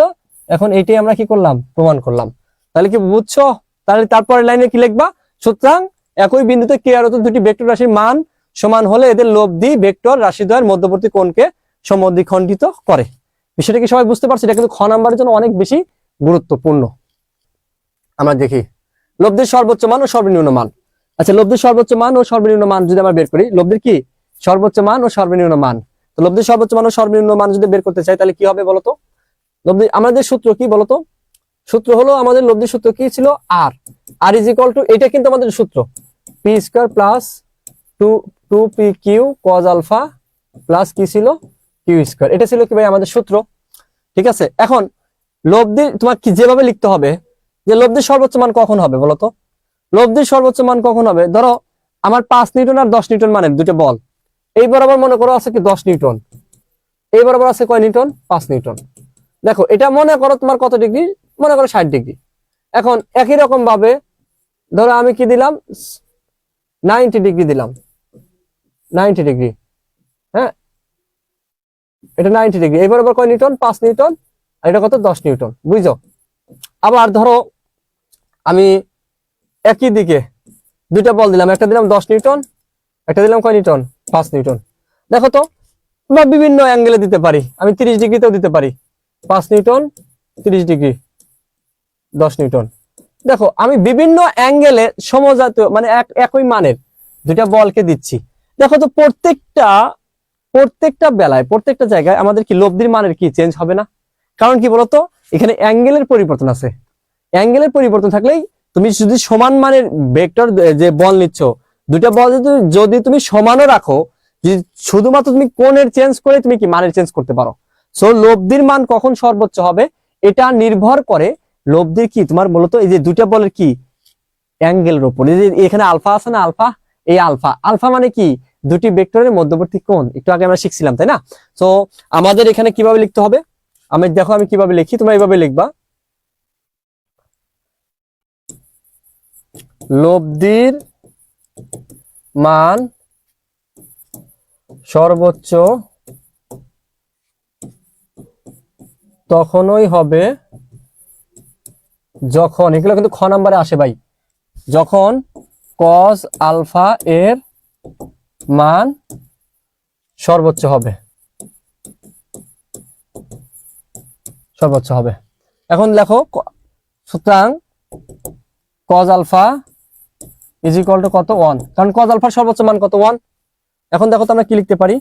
এখন এটাই আমরা কি করলাম, প্রমাণ করলাম। তাহলে কি বুঝছো? তাহলে তারপরের লাইনে কি লিখবা, সুতরাং একই বিন্দুতে কে আর দুটি ভেক্টর রাশির মান সমান হলে এদের লব্ধি ভেক্টর রাশিদ্বয়ের মধ্যবর্তী কোণকে সমদ্বিখণ্ডিত করে। বিষয়টা কি সবাই বুঝতে পারছে? এটা কিন্তু খ নাম্বারের জন্য অনেক বেশি গুরুত্বপূর্ণ। আমরা দেখি লব্ধির সর্বোচ্চ মান ও সর্বনিম্ন মান। আচ্ছা, লব্ধির সর্বোচ্চ মান ও সর্বনিম্ন মান যদি আমরা বের করি, লব্ধির কি সর্বোচ্চ মান ও সর্বনিম্ন মান। তো লব্ধির সর্বোচ্চ মান ও সর্বনিম্ন মান যদি বের করতে চাই তাহলে কি হবে বলতো? লব্ধি আমাদের সূত্র কি বলতো? সূত্র হলো আমাদের লব্ধির সূত্র কি ছিল, আর আর ইজ ইকুয়াল টু, এটা কিন্তু আমাদের সূত্র, P square plus 2p/q cos alpha plus কি ছিল, কিউ স্কয়ার। এটা ছিল কি ভাই আমাদের সূত্র। ঠিক আছে, এখন লব্ধি তোমার কি যেভাবে লিখতে হবে, যে লব্ধির সর্বোচ্চ মান কখন হবে বলতো? লব্ধির সর্বোচ্চ মান কখন হবে, ধরো আমার 5 নিউটন আর 10 নিউটন মানের দুটো বল, এই বরাবর মনে করো আছে কি 10 নিউটন, এই বরাবর আছে কয় নিউটন, 5 নিউটন। দেখো এটা মনে করো তোমার কত ডিগ্রি, মনে করো 60 ডিগ্রি। এখন একই রকম ভাবে ধরো আমি কি দিলাম, 90 ডিগ্রি দিলাম, 90 ডিগ্রি, হ্যাঁ এটা 90 ডিগ্রি, এই বরাবর কয় নিউটন, 5 নিউটন, আর এটা কত, 10 নিউটন, বুঝছো? আবার ধরো আমি একই দিকে দুইটা বল দিলাম, একটা দিলাম 10 নিউটন, একটা দিলাম কয় নিউটন, 5 নিউটন। দেখো তো আমরা বিভিন্ন অ্যাঙ্গেলে দিতে পারি, আমি 30 ডিগ্রিতেও দিতে পারি, 5 নিউটন, 30 ডিগ্রি, 10 নিউটন। দেখো আমি বিভিন্ন অ্যাঙ্গেলে সমজাতীয় মানে একই মানের দুইটা বলকে দিচ্ছি। দেখো তো প্রত্যেকটা বেলায় প্রত্যেকটা জায়গায় আমাদের কি লব্ধির মানের কি চেঞ্জ হবে না? কারণ কি বলতো, এখানে অ্যাঙ্গেলের পরিবর্তন আছে। অ্যাঙ্গেলের পরিবর্তন থাকলেই তুমি যদি সমান মানের ভেক্টর যে বল নিচ্ছ, দুইটা বল যদি তুমি সমানও রাখো, শুধুমাত্র তুমি কোণের চেঞ্জ করে তুমি কি মানের চেঞ্জ করতে পারো। সো লব্ধির মান কখন সর্বোচ্চ হবে এটা নির্ভর করে লব্ধির কি তোমার মূলত এই যে দুইটা বলের কি অ্যাঙ্গেলের উপর। এই যে এখানে আলফা আছে না, আলফা, এই আলফা, আলফা মানে কি দুটি ভেক্টরের মধ্যবর্তী কোণ, একটু আগে আমরা শিখছিলাম তাই না? তো আমাদের এখানে কিভাবে লিখতে হবে, আমি দেখো আমি কিভাবে লিখি, তোমরা এইভাবে লিখবা, লব্ধির মান সর্বোচ্চ তখনই হবে যখন, এগুলো কিন্তু খ নাম্বারে আসে ভাই, যখন cos আলফা এর মান সর্বোচ্চ হবে, সর্বোচ্চ হবে। এখন দেখো সুতরাং cos alpha is equal to কত, 1, কারণ cos আলফার সর্বোচ্চ মান কত, 1। এখন দেখো তো আমরা কি লিখতে পারি,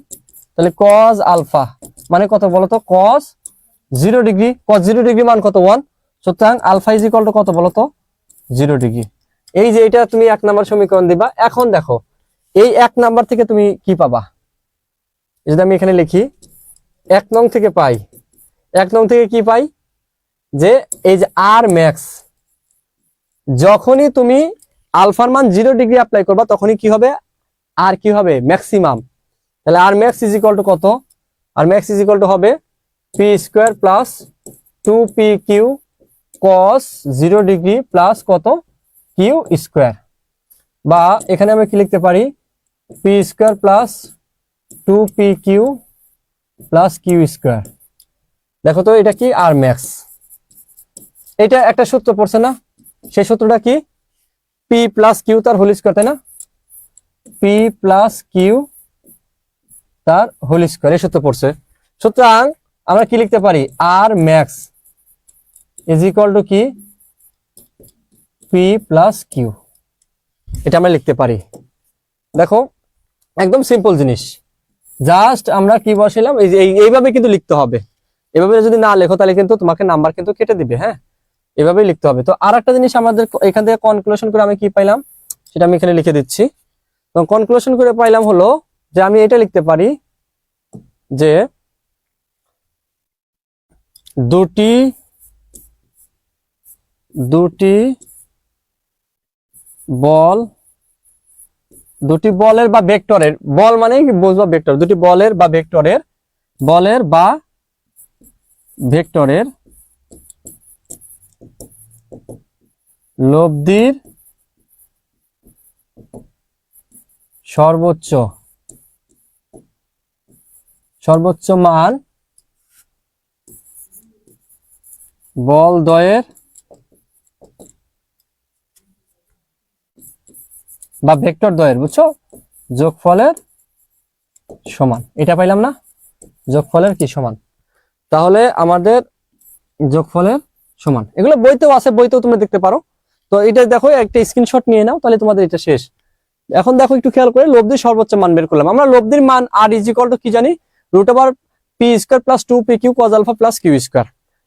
তাহলে cos আলফা মানে কত বলতো, cos 0 ডিগ্রি, cos 0 ডিগ্রি মান কত, 1। সুতরাং আলফা ইজ ইকুয়াল টু কত বলতো, 0 ডিগ্রি। এই যে এটা তুমি 1 নাম্বার সমীকরণ দিবা। এখন দেখো এই 1 নাম্বার থেকে তুমি কি পাবা, যদি আমি এখানে লিখি 1 নং থেকে পাই, 1 নং থেকে কি পাই, যে এই যে আর ম্যাক্স, যখনই তুমি আলফার মান 0 ডিগ্রি অ্যাপ্লাই করবা তখনই কি হবে, আর কি হবে, ম্যাক্সিমাম। তাহলে R max is equal to কত, R max is equal to হবে P square plus 2pq cos 0 degree plus কত, কিউ স্কোয়ার। বা এখানে আমি কি লিখতে পারি, P square plus 2pq plus Q square. দেখো তো এটা কি, আর ম্যাক্স। এটা একটা সূত্র পড়ছে না, সেই সূত্রটা কি, পি প্লাস কিউ তার হোল স্কোয়ার, তাই না? পি প্লাস কিউ তার হোল স্কোয়ার, এই সূত্র পড়ছে। সুতরাং আমরা কি লিখতে পারি, আর ম্যাক্স ইজ ইকুয়াল টু কি, পি প্লাস কিউ, এটা আমরা লিখতে পারি। দেখো একদম সিম্পল জিনিস, জাস্ট আমরা কি বসাইলাম, এই যে এইভাবে কিন্তু লিখতে হবে। এভাবে যদি না লেখো তাহলে কিন্তু তোমাকে নাম্বার কিন্তু কেটে দিবে, হ্যাঁ এভাবেই লিখতে হবে। তো আর একটা জিনিস আমাদের এখান থেকে কনক্লুশন করে আমি কি পাইলাম সেটা আমি এখানে লিখে দিচ্ছি। তো কনক্লুশন করে পাইলাম হলো যে আমি এটা লিখতে পারি যে দুটি দুটি বল দুটি বলের বা ভেক্টরের, বল মানে কি বুঝবা ভেক্টর, দুটি বলের বা ভেক্টরের লব্ধির সর্বোচ্চ মান বল দ্বয়ের বা ভেক্টর দ্বয়ের, বুঝছো, যোগফলের সমান। এটা পাইলাম না, যোগফলের কি সমান। তাহলে আমাদের যোগফলের সমান, এগুলো বইতেও আছে, বইতেও তুমি দেখতে পারো। তো এটা দেখো, একটা স্ক্রিনশট নিয়ে নাও, তাহলে তোমাদের এটা শেষ। এখন দেখো একটু খেয়াল করে, লব্ধির সর্বোচ্চ মান বের করলাম আমরা। লব্ধির মান আর ইজ ইকুয়াল টু কি জানি, √p² + 2pq cos α + q²।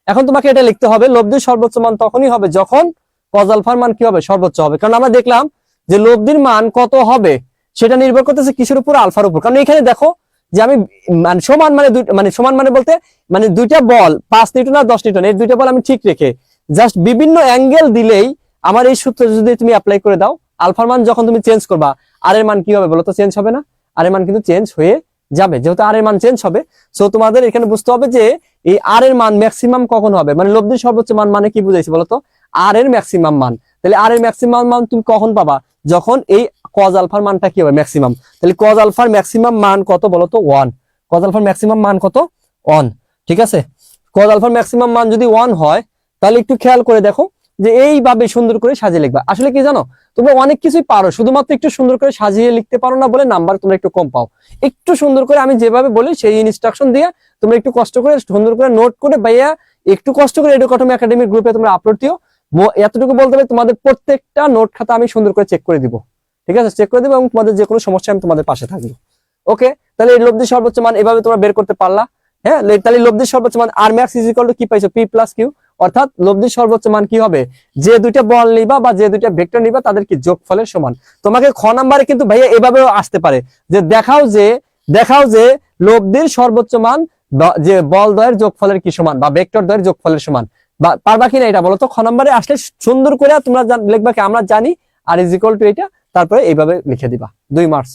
এখন তোমাকে এটা লিখতে হবে, লব্ধির সর্বোচ্চ মান তখনই হবে যখন cos আলফার মান কি হবে, সর্বোচ্চ হবে। কারণ আমরা দেখলাম যে লব্ধির মান কত হবে সেটা নির্ভর করতেছে কিসের উপর, আলফার উপর। কারণ এখানে দেখো যে আমি মানে সমান মানে সমান মানে বলতে মানে দুইটা বল 5 নিউটন আর 10 নিউটন, এই দুইটা বল আমি ঠিক রেখে জাস্ট বিভিন্ন অ্যাঙ্গেল দিলেই আমার এই সূত্র যদি তুমি অ্যাপ্লাই করে দাও, আলফার মান যখন তুমি চেঞ্জ করবা আর এর মান কি হবে বলো তো, চেঞ্জ হবে না? আর এর মান কিন্তু চেঞ্জ হয়ে যাবে, যেহেতু আর এর মান চেঞ্জ হবে। সো তোমাদের এখানে বুঝতে হবে যে এই আর এর মান ম্যাক্সিমাম কখন হবে, মানে লব্ধির সর্বোচ্চ মান মানে কি বুঝাইছি বলতো, আর এর ম্যাক্সিমাম মান। তাহলে আর এর ম্যাক্সিমাম মান তুমি কখন পাবা, যখন এই কজ আলফার মানটা কি হবে, ম্যাক্সিমাম। তাহলে কজ আলফার ম্যাক্সিমাম মান কত বলতো, 1। কজ আলফার ম্যাক্সিমাম মান কত, 1। ঠিক আছে, কজ আলফার ম্যাক্সিমাম মান যদি 1 হয়, তাহলে একটু খেয়াল করে দেখো যে এইভাবে সুন্দর করে সাজিয়ে লিখবা। আসলে কি জানো, তোমরা অনেক কিছুই পারো, শুধুমাত্র একটু সুন্দর করে সাজিয়ে লিখতে পারো না বলে নাম্বার তোমরা একটু কম পাও। একটু সুন্দর করে আমি যেভাবে বলি সেই ইনস্ট্রাকশন দিয়ে তোমরা একটু কষ্ট করে সুন্দর করে নোট করে ভাইয়া একটু কষ্ট করে এডুকেটমি একাডেমির গ্রুপে তোমরা আপলোড দিও। এতটুকু বলতে হবে, তোমাদের প্রত্যেকটা নোট খাতা আমি সুন্দর করে চেক করে দিব। ঠিক আছে, চেক করে দিব, এবং তোমাদের যে কোনো সমস্যা আমি তোমাদের পাশে থাকবো। ওকে, তাহলে এই লব্ধির সর্বোচ্চ মান এভাবে তোমরা বের করতে পারলা। হ্যাঁ, তাহলে লব্ধির সর্বোচ্চ মান আর ম্যাক্স ইজ ইকুয়াল টু কি পাইছো, p + q। অর্থাৎ লব্ধির সর্বোচ্চ মান কি হবে, যে দুইটা বল নিবা বা যে দুইটা ভেক্টর নিবা তাদের কি যোগফলের সমান। তোমাকে খ নাম্বারে কিন্তু ভাইয়া এভাবেও আসতে পারে যে দেখাও যে লব্ধির সর্বোচ্চ মান যে বল দ্বয়ের যোগফলের কি সমান বা ভেক্টর দ্বয়ের যোগফলের সমান। বা পারবা কিনা এটা বলো তো, খ নাম্বারে আসলে সুন্দর করে তোমরা লিখবা কি, আমরা জানি আর ইজ ইকুয়াল টু এটা, তারপরে এইভাবে লিখে দিবা, 2 মার্কস।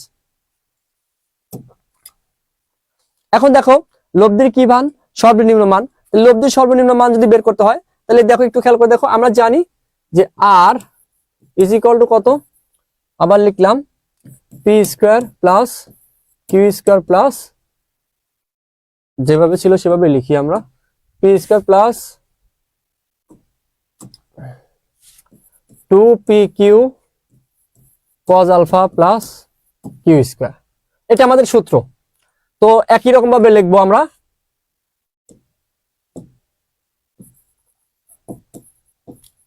এখন দেখো লব্ধির কি মান, সর্বনিম্ন মান। লব্ধির সর্বনিম্ন মান যদি বের করতে হয়, তাহলে দেখো একটু খেয়াল করে দেখো, আমরা জানি যে আর ইজ ইকুয়াল টু কত, আবার লিখলাম p² + q² যেভাবে ছিল সেভাবে লিখি আমরা, p² + 2pq cos α + q²। এটা আমাদের সূত্র। তো একই রকম ভাবে লিখবো আমরা,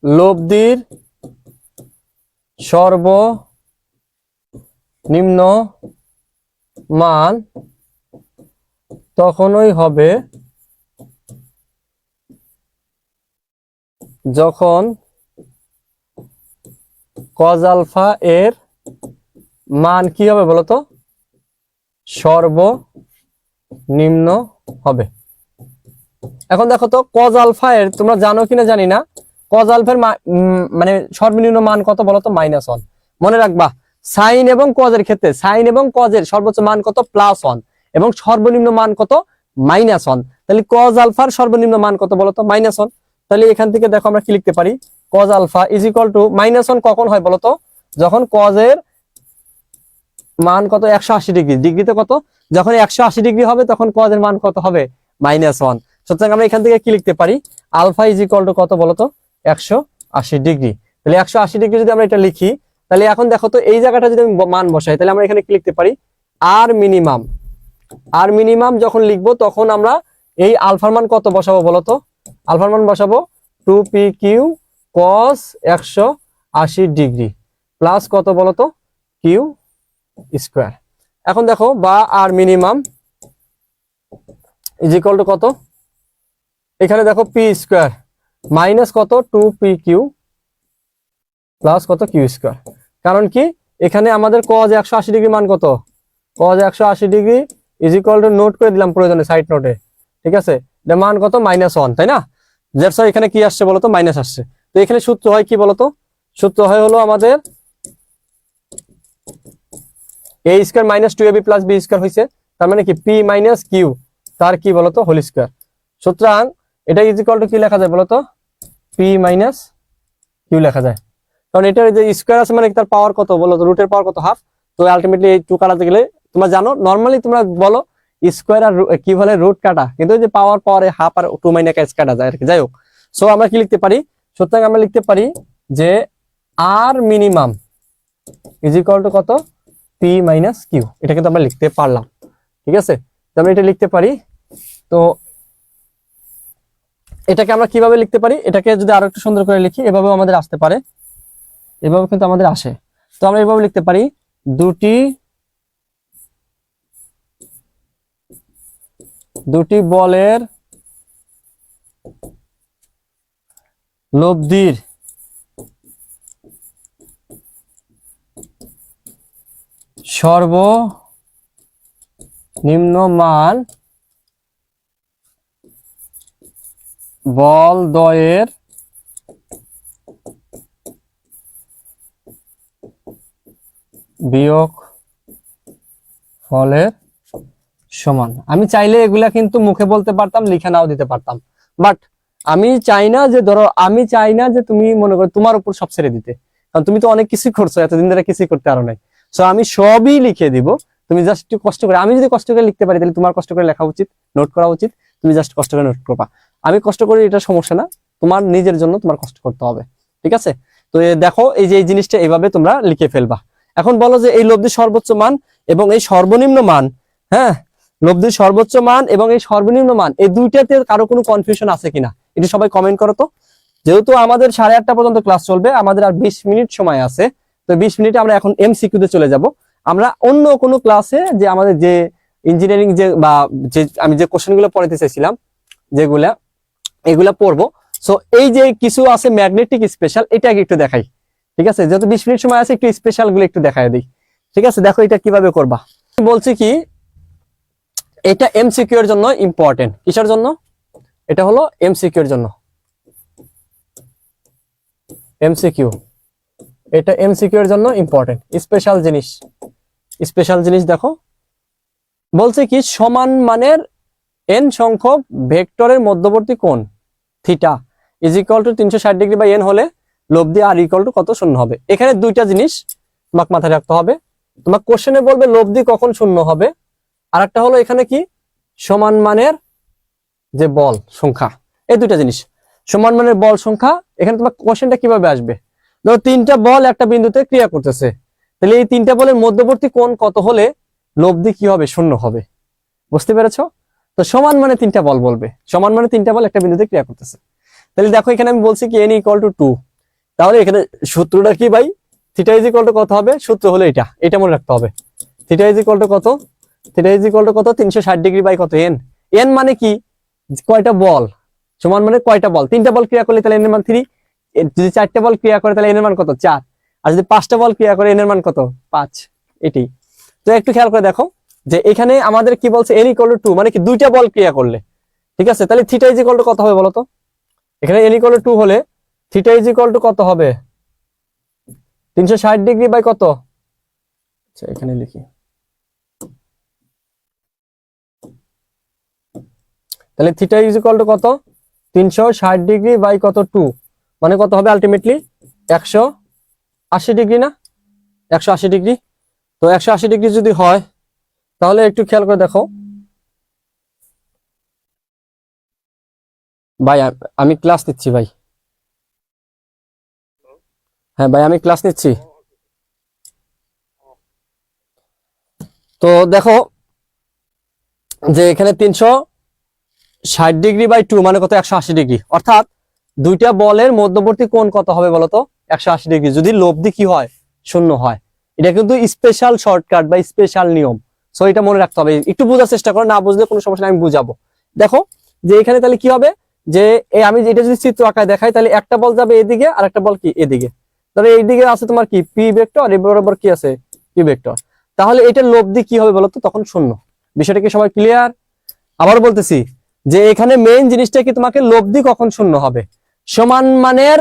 লব্ধির সর্বনিম্ন মান তখনই হবে যখন cos α এর মান কি হবে বলতো, সর্বনিম্ন হবে। এখন দেখো তো cos α এর, তোমরা জানো কিনা জানি না, cos α এর মানে সর্বনিম্ন মান কত বলতো, -1। মনে রাখবা, সাইন এবং cos এর ক্ষেত্রে সাইন এবং cos এর সর্বোচ্চ মান কত, +1, এবং সর্বনিম্ন মান কত, -1। তাহলে cos α এর সর্বনিম্ন মান কত বলতো, -1। তাহলে এখান থেকে দেখো আমরা কি লিখতে পারি, cos α = -1 কখন হয় বলতো, যখন cos এর মান কত, 180 ডিগ্রি। ডিগ্রিতে কত, যখন 180 ডিগ্রি হবে তখন cos এর মান কত হবে, -1। সুতরাং আমরা এখান থেকে কি লিখতে পারি, আলফা ইজ ইকুয়াল টু কত বলতো, 180 ডিগ্রি। তাহলে 180 ডিগ্রি যদি আমরা এটা লিখি, তাহলে এখন দেখো তো এই জায়গাটা যদি আমি মান বসাই, তাহলে আমরা এখানে কি লিখতে পারি, আর মিনিমাম যখন লিখবো তখন আমরা এই আলফার মান কত বসাবো বলতো, আলফার মান বসাবো 2pq cos 180 ডিগ্রি প্লাস কত বলতো, q²। এখন দেখো, বা আর মিনিমাম ইজ ইকুয়াল টু কত, এখানে দেখো p² মাইনাস কত, 2pq প্লাস কত, q²। কারণ কি, এখানে আমাদের cos 180 ডিগ্রি মান কত, cos 180 degree is equal two, note করে দিলাম প্রয়োজনে সাইড নোটে, ঠিক আছে, এর মান কত -1, তাই না? দ্যাটস হোয়াই এখানে কি আসছে বলতো, মাইনাস আসছে। তো এখানে সূত্র হয় কি বলতো, সূত্র হয় হলো আমাদের a square minus 2ab plus b square হয়েছে, তার মানে কি p মাইনাস কিউ তার কি বলতো হোল স্কয়ার। সুতরাং এটা ইজ ইকুয়াল টু কি লেখা যায় বলতো, p মাইনাস কিউ লেখা যায়, কারণ এটার যে স্কয়ার আছে মানে তার পাওয়ার কত বলো তো, রুটের পাওয়ার কত, হাফ। তো আলটিমেটলি এই 2 কাটাতে গেলে তোমরা জানো নরমালি তোমরা বলো স্কয়ার আর কি বলে রুট কাটা, কিন্তু এই যে পাওয়ার পাওয়ারে হাফ আর 2 মাইনাস এস কাটা যায় আর কি। যাই হোক, সো আমরা কি লিখতে পারি, সুতরাং আমরা লিখতে পারি যে আর মিনিমাম ইজ ইকুয়াল টু কত, পি মাইনাস কিউ। এটা কিন্তু আমরা লিখতে পারলাম, ঠিক আছে? তো আমরা এটা লিখতে পারি। তো এটাকে আমরা কিভাবে লিখতে পারি, এটাকে যদি আরো একটু সুন্দর করে লিখি, এভাবেও আমাদের আসতে পারে, এভাবে কিন্তু আমাদের আসে। তো আমরা এভাবে লিখতে পারি, দুটি বলের লব্ধির সর্বনিম্ন মান বল দ্বয়ের বিয়োগ ফলের সমান। আমি চাইলে এগুলা কিন্তু মুখে বলতে পারতাম, লিখে নাও দিতে পারতাম, বাট আমি চাই না যে, ধরো আমি চাই না যে তুমি মনে করো তোমার উপর সব ছেড়ে দিতে, কারণ তুমি তো অনেক কিছু করছো, এতদিন ধরে কিছুই করতে পারো নাই। সো আমি সবই লিখে দিব, তুমি জাস্ট একটু কষ্ট করে, আমি যদি কষ্ট করে লিখতে পারি তাহলে তোমার কষ্ট করে লেখা উচিত, নোট করা উচিত, তুমি জাস্ট কষ্ট করে নোট করবা। আমি কষ্ট করি এটা সমস্যা না, তোমার নিজের জন্য তোমার কষ্ট করতে হবে, ঠিক আছে? তো দেখো এই যে এই জিনিসটা এইভাবে তোমরা লিখে ফেলবা। এখন বলো যে এই লব্ধির সর্বোচ্চ মান এবং এই সর্বনিম্ন মান, হ্যাঁ, লব্ধির সর্বোচ্চ মান এবং এই সর্বনিম্ন মান, এই দুইটাতে কারো কোনো কনফিউশন আছে কিনা এটা সবাই কমেন্ট করো তো। যেহেতু আমাদের 8:30 পর্যন্ত ক্লাস চলবে, আমাদের আর 20 মিনিট সময় আছে, তো 20 মিনিটে আমরা এখন এমসিকিউ তে চলে যাব। আমরা অন্য কোনো ক্লাসে যে আমাদের যে ইঞ্জিনিয়ারিং যে বা যে আমি যে কোশ্চেনগুলো পড়াতে চাইছিলাম যেগুলা, এগুলা পড়বো। সো এই যে কিছু আছে ম্যাগনেটিক স্পেশাল, এটাকে একটু দেখাই, ঠিক আছে? যেহেতু 20 মিনিট সময় আছে, একটু স্পেশাল গুলো একটু দেখাই দিই, ঠিক আছে? দেখো এটা কিভাবে করবা। বলছি কি, এটা এমসিকিউ এর জন্য ইম্পর্টেন্ট। কিসের জন্য? এটা হলো এমসিকিউ এর জন্য, এমসিকিউ, এটা এমসিকিউ এর জন্য ইম্পর্টেন্ট, স্পেশাল জিনিস। স্পেশাল জিনিস দেখো, বলছে কি সমান মানের n সংখ্যক ভেক্টরের মধ্যবর্তী কোণ theta is equal to 360 degree by n হলে লব্ধি আর ইকুয়াল টু কত, শূন্য হবে। এখানে দুইটা জিনিস তোমাকে মাথায় রাখতে হবে। তোমার কোশ্চেনে বলবে লব্ধি কখন শূন্য হবে, আর একটা হলো এখানে কি সমান মানের যে বল সংখ্যা। এই দুইটা জিনিস, সমান মানের বল সংখ্যা, এখানে তোমার কোশ্চেনটা কিভাবে আসবে, ধরো তিনটা বল একটা বিন্দুতে ক্রিয়া করতেছে, তাহলে এই তিনটা বলের মধ্যবর্তী কোণ কত হলে লব্ধি কি হবে, শূন্য হবে। বুঝতে পেরেছো? তো সমান মানে তিনটা বল বলবে, সমান মানে তিনটা বল একটা বিন্দুতে ক্রিয়া করতেছে। তাহলে দেখো এখানে আমি বলছি কি n ইকুয়াল টু 2, তাহলে এখানে সূত্রটা কি ভাই, থিটা ইজ ইকুয়াল টু কত হবে, সূত্র হলো এটা মনে রাখতে হবে। থিটা ইজ ইকুয়াল টু কত, থিটা ইজ ইকুয়াল টু কত, 360 ডিগ্রি বাই কত, n। n মানে কি, কয়টা বল, সমান মানে কয়টা বল, তিনটা বল ক্রিয়া করলে তাহলে n এর মান 3, যদি চারটা বল ক্রিয়া করে তাহলে n এর মান কত, 4, আর যদি 5টা বল ক্রিয়া করে n এর মান কত, 5। এটাই তো, একটু খেয়াল করে দেখো যে এখানে আমাদের কি বলছে, n ইকুয়াল টু 2 মানে কি দুইটা বল ক্রিয়া করলে, ঠিক আছে? তাহলে থিটা ইজ ইকুয়াল টু কত হবে বলতো, এখানে n ইকুয়াল টু 2 হলে থিটা ইজ ইকুয়াল টু কত হবে, 360 ডিগ্রি বাই কত, আচ্ছা এখানে লিখি, তাহলে থিটা ইজ ইকুয়াল টু কত, 360 ডিগ্রি বাই কত 2, মানে কত হবে আলটিমেটলি 180 ডিগ্রি না, 180 ডিগ্রি। তো 180 ডিগ্রি যদি হয় তাহলে একটু খেয়াল করে দেখো ভাই, আমি ক্লাস নিচ্ছি ভাই, হ্যাঁ ভাই আমি ক্লাস নিচ্ছি। তো দেখো যে এখানে 360 ডিগ্রি বাই 2 মানে কত, 180 ডিগ্রি, অর্থাৎ দুইটা বলের মধ্যবর্তী কোণ কত হবে বলতো, 180 ডিগ্রি, যদি লব্ধি কি হয়, শূন্য হয়। এটা কিন্তু স্পেশাল শর্টকাট বা স্পেশাল নিয়ম, সো এটা মনে রাখতে হবে। একটু বোঝার চেষ্টা করো, না বুঝলে কোনো সমস্যা, আমি বুঝাবো। দেখো যে এখানে তাহলে কি হবে, যে আমি এটা যদি চিত্র আঁকায় দেখাই, তাহলে একটা বল যাবে এদিকে আর একটা বল কি এদিকে, তাহলে এইদিকে আছে তোমার কি পি ভেক্টর, এর বরাবর কি আছে কিউ ভেক্টর, তাহলে এটা লব্ধি কি হবে বলতো, তখন শূন্য। বিষয়টা কি সবাই ক্লিয়ার? আবার বলতেছি, যে এখানে মেইন জিনিসটা কি, তোমাকে লব্ধি কখন শূন্য হবে। সমান মানের